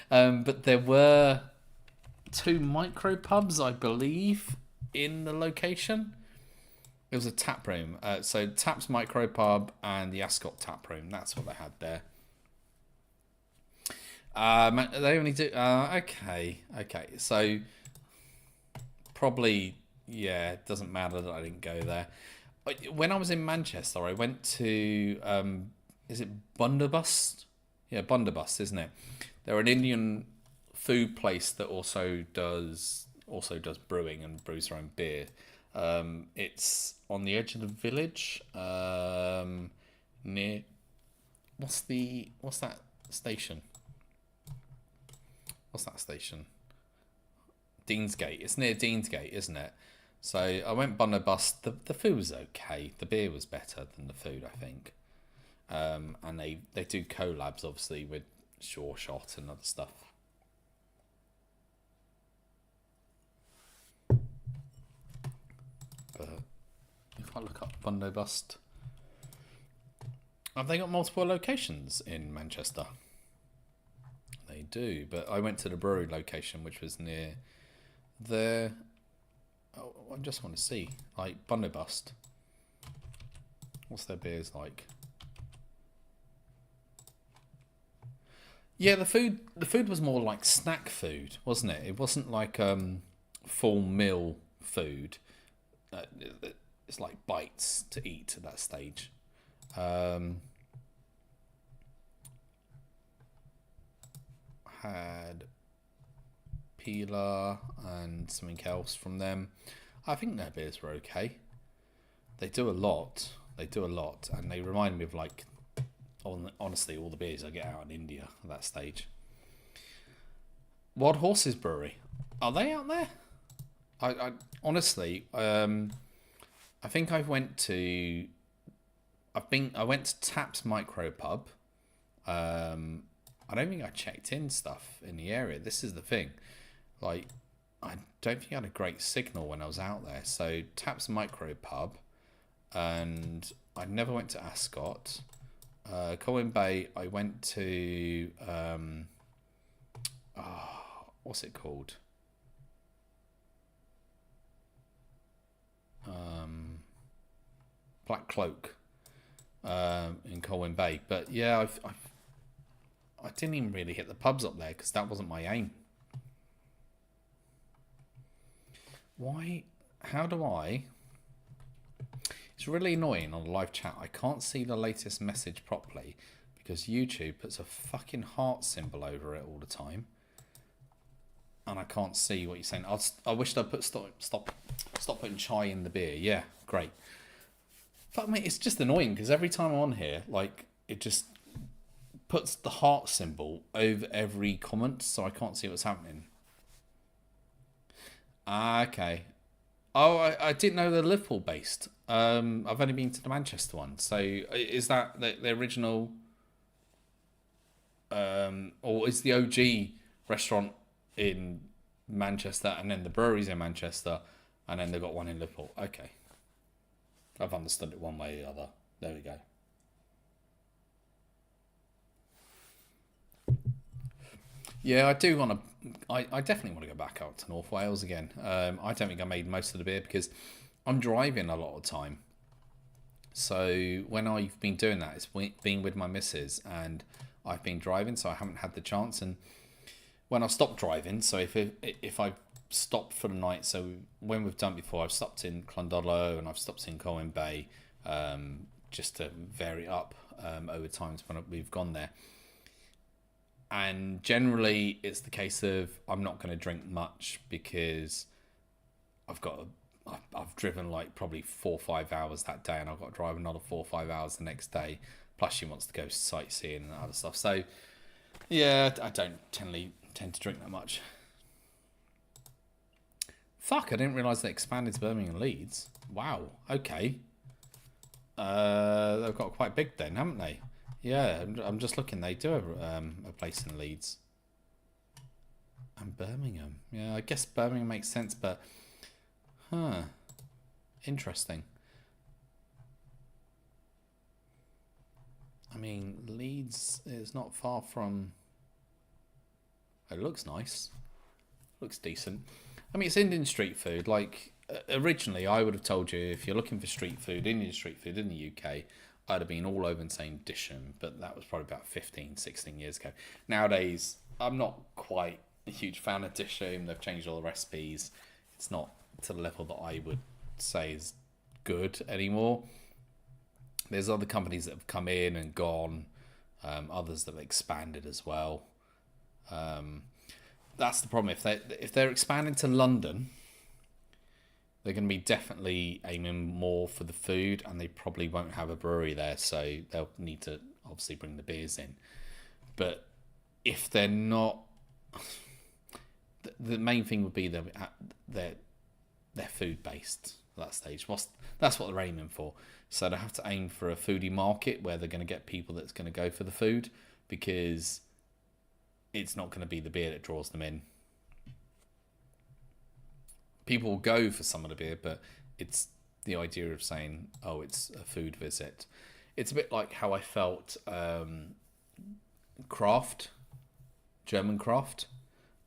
Speaker 1: But there were two micro pubs, I believe, in the location. It was a tap room. So Tap's Micro Pub and the Ascot Tap Room. That's what they had there. They only do. Okay. So probably, yeah. It doesn't matter that I didn't go there. When I was in Manchester, I went to. Is it Bundabust? Yeah, Bundabust, isn't it? They're an Indian food place that also does brewing and brews their own beer. It's on the edge of the village, near what's that station? What's that station? Deansgate. It's near Deansgate, isn't it? So I went Bundabust. The food was okay. The beer was better than the food, I think. And they do collabs obviously with Shore Shot and other stuff. But if I look up Bundobust, have they got multiple locations in Manchester? They do, but I went to the brewery location, which was near there. Oh, I just want to see, like, Bundobust. What's their beers like? Yeah, the food was more like snack food, wasn't it? It wasn't like full meal food. It's like bites to eat at that stage. Had Peeler and something else from them. I think their beers were okay. They do a lot. And they remind me of, like, honestly, all the beers I get out in India at that stage. Wild Horses Brewery, are they out there? I honestly, I think I went to Tap's Micro Pub. I don't think I checked in stuff in the area. This is the thing. Like, I don't think I had a great signal when I was out there. So Tap's Micro Pub, and I never went to Ascot. Colwyn Bay, I went to what's it called? Black Cloak in Colwyn Bay. But yeah, I didn't even really hit the pubs up there because that wasn't my aim. Why? How do I? It's really annoying on the live chat. I can't see the latest message properly because YouTube puts a fucking heart symbol over it all the time, and I can't see what you're saying. I wish they'd put stop putting chai in the beer. Yeah, great. But mate, it's just annoying because every time I'm on here, like it just puts the heart symbol over every comment, so I can't see what's happening. Okay. Oh, I didn't know they're Liverpool based. I've only been to the Manchester one. So is that the original, or is the OG restaurant in Manchester and then the brewery's in Manchester and then they've got one in Liverpool? Okay. I've understood it one way or the other. There we go. Yeah, I do want to. I definitely want to go back out to North Wales again. I don't think I made most of the beer because I'm driving a lot of the time. So when I've been doing that, it's been with my missus and I've been driving, so I haven't had the chance. And when I've stopped driving, so if I've stopped for the night, so when we've done before, I've stopped in Clondallow and I've stopped in Colwyn Bay, just to vary up over times when we've gone there. And generally, it's the case of I'm not going to drink much because I've driven like probably 4 or 5 hours that day, and I've got to drive another 4 or 5 hours the next day. Plus, she wants to go sightseeing and other stuff. So, yeah, I don't tend to drink that much. Fuck! I didn't realise they expanded to Birmingham and Leeds. Wow. Okay. They've got quite big then, haven't they? Yeah, I'm just looking. They do have a place in Leeds and Birmingham. Yeah, I guess Birmingham makes sense, but interesting. I mean, Leeds is not far from. It looks nice. Looks decent. I mean, it's Indian street food. Like originally, I would have told you if you're looking for street food, Indian street food in the UK. I'd have been all over and saying Disham, but that was probably about 15, 16 years ago. Nowadays, I'm not quite a huge fan of Disham. They've changed all the recipes. It's not to the level that I would say is good anymore. There's other companies that have come in and gone, others that have expanded as well. That's the problem. If they're expanding to London, they're going to be definitely aiming more for the food, and they probably won't have a brewery there, so they'll need to obviously bring the beers in. But if they're not, the main thing would be they're food based at that stage. That's what they're aiming for. So they have to aim for a foodie market where they're going to get people that's going to go for the food, because it's not going to be the beer that draws them in. People will go for some of the beer, but it's the idea of saying, oh, it's a food visit. It's a bit like how I felt craft, German craft.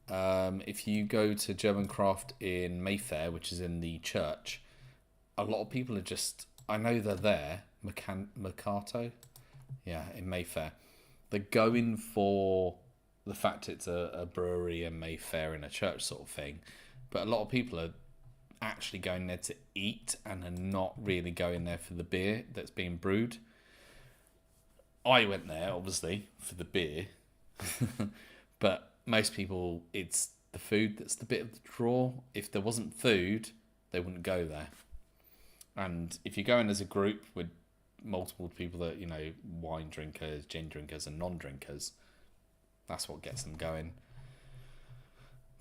Speaker 1: If you go to German craft in Mayfair, which is in the church, a lot of people are just, I know they're there, Mercato, yeah, in Mayfair. They're going for the fact it's a brewery in Mayfair in a church sort of thing. But a lot of people are actually going there to eat and are not really going there for the beer that's being brewed. I went there, obviously, for the beer. But most people, it's the food that's the bit of the draw. If there wasn't food, they wouldn't go there. And if you're going as a group with multiple people that, you know, wine drinkers, gin drinkers and non-drinkers, that's what gets them going.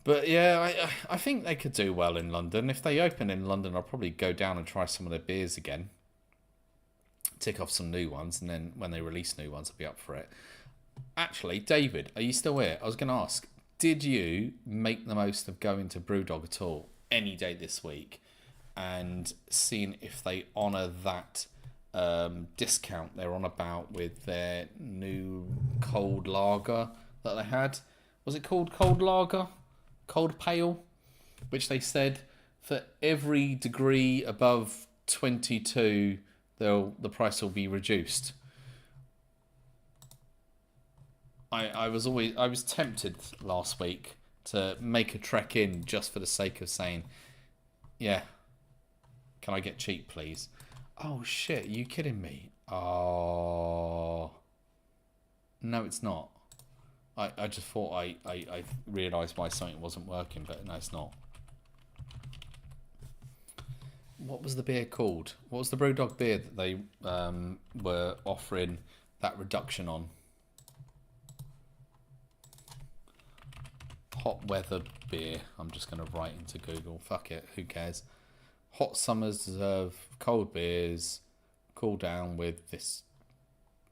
Speaker 1: But yeah, I think they could do well in London. If they open in London, I'll probably go down and try some of their beers again. Tick off some new ones, and then when they release new ones, I'll be up for it. Actually, David, are you still here? I was going to ask, did you make the most of going to Brewdog at all any day this week and seeing if they honour that discount they're on about with their new cold lager that they had? Was it called cold lager? cold pale, which they said for every degree above 22, the price will be reduced. I was tempted last week to make a trek in just for the sake of saying, yeah, can I get cheap, please? Oh shit, are you kidding me? Oh no, it's not. I just thought I realised why something wasn't working, but no, it's not. What was the beer called? What was the Brewdog beer that they were offering that reduction on? Hot weather beer. I'm just going to write into Google. Fuck it, who cares? Hot summers deserve cold beers. Cool down with this.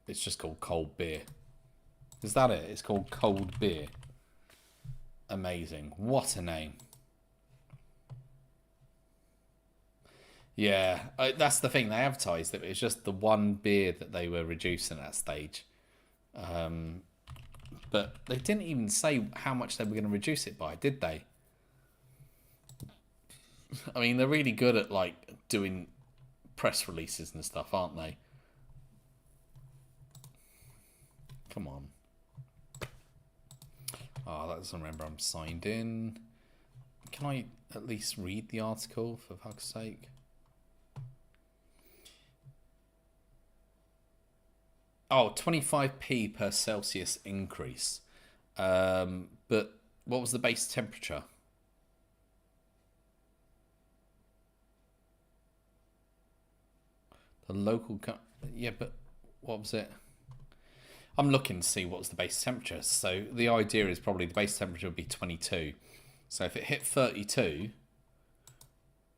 Speaker 1: It's just called cold beer. Is that it? It's called cold beer. Amazing. What a name. Yeah, that's the thing. They advertised that it was just the one beer that they were reducing at that stage. But they didn't even say how much they were going to reduce it by, did they? I mean, they're really good at like doing press releases and stuff, aren't they? Come on. Oh, that doesn't remember I'm signed in. Can I at least read the article, for fuck's sake? Oh, 25p per Celsius increase. But what was the base temperature? The local... Yeah, but what was it? I'm looking to see what was the base temperature. So the idea is probably the base temperature would be 22. So if it hit 32,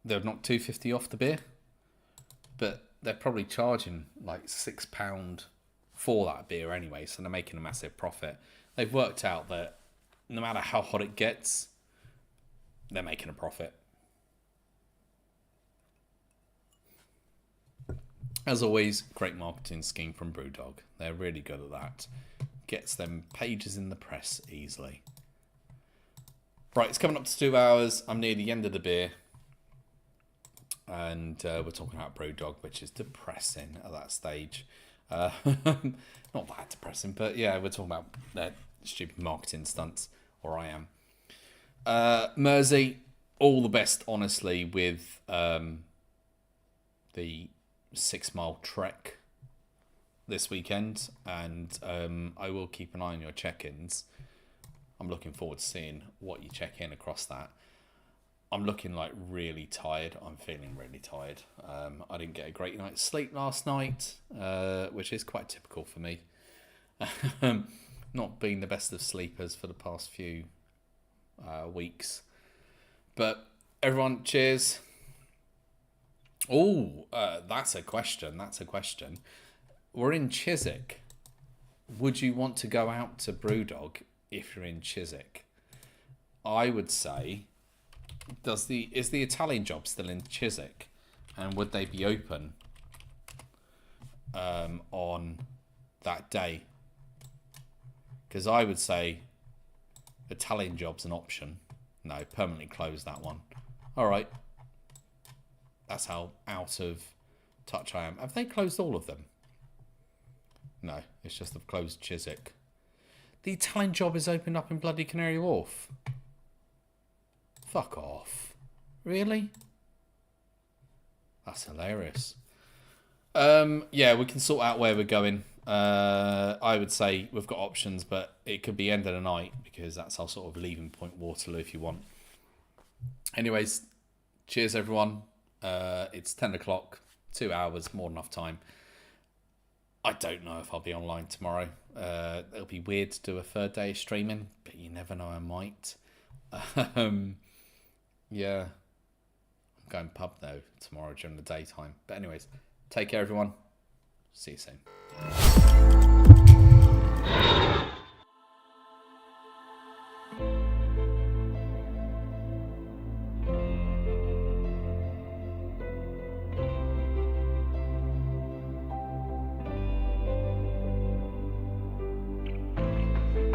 Speaker 1: they would knock £2.50 off the beer. But they're probably charging like £6 for that beer anyway, so they're making a massive profit. They've worked out that no matter how hot it gets, they're making a profit. As always, great marketing scheme from Brewdog. They're really good at that. Gets them pages in the press easily. Right, it's coming up to 2 hours. I'm near the end of the beer. And we're talking about Brewdog, which is depressing at that stage. Not that depressing, but yeah, we're talking about their stupid marketing stunts, or I am. Mersey, all the best, honestly, with the 6 mile trek this weekend, and I will keep an eye on your check-ins. I'm looking forward to seeing what you check in across that. I'm looking like really tired. I'm feeling really tired. I didn't get a great night's sleep last night, which is quite typical for me. Not being the best of sleepers for the past few weeks. But everyone, cheers. Oh, that's a question. That's a question. We're in Chiswick. Would you want to go out to Brewdog if you're in Chiswick? I would say, is the Italian job still in Chiswick, and would they be open on that day? Because I would say Italian job's an option. No, permanently close that one. All right. That's how out of touch I am. Have they closed all of them? No, it's just they've closed Chiswick. The Italian job is opened up in bloody Canary Wharf. Fuck off. Really? That's hilarious. Yeah, we can sort out where we're going. I would say we've got options, but it could be end of the night, because that's our sort of leaving point, Waterloo, if you want. Anyways, cheers everyone. It's 10 o'clock, 2 hours, more than enough time. I don't know if I'll be online tomorrow. It'll be weird to do a third day of streaming, but you never know, I might. Yeah, I'm going pub though tomorrow during the daytime. But anyways, take care everyone. See you soon.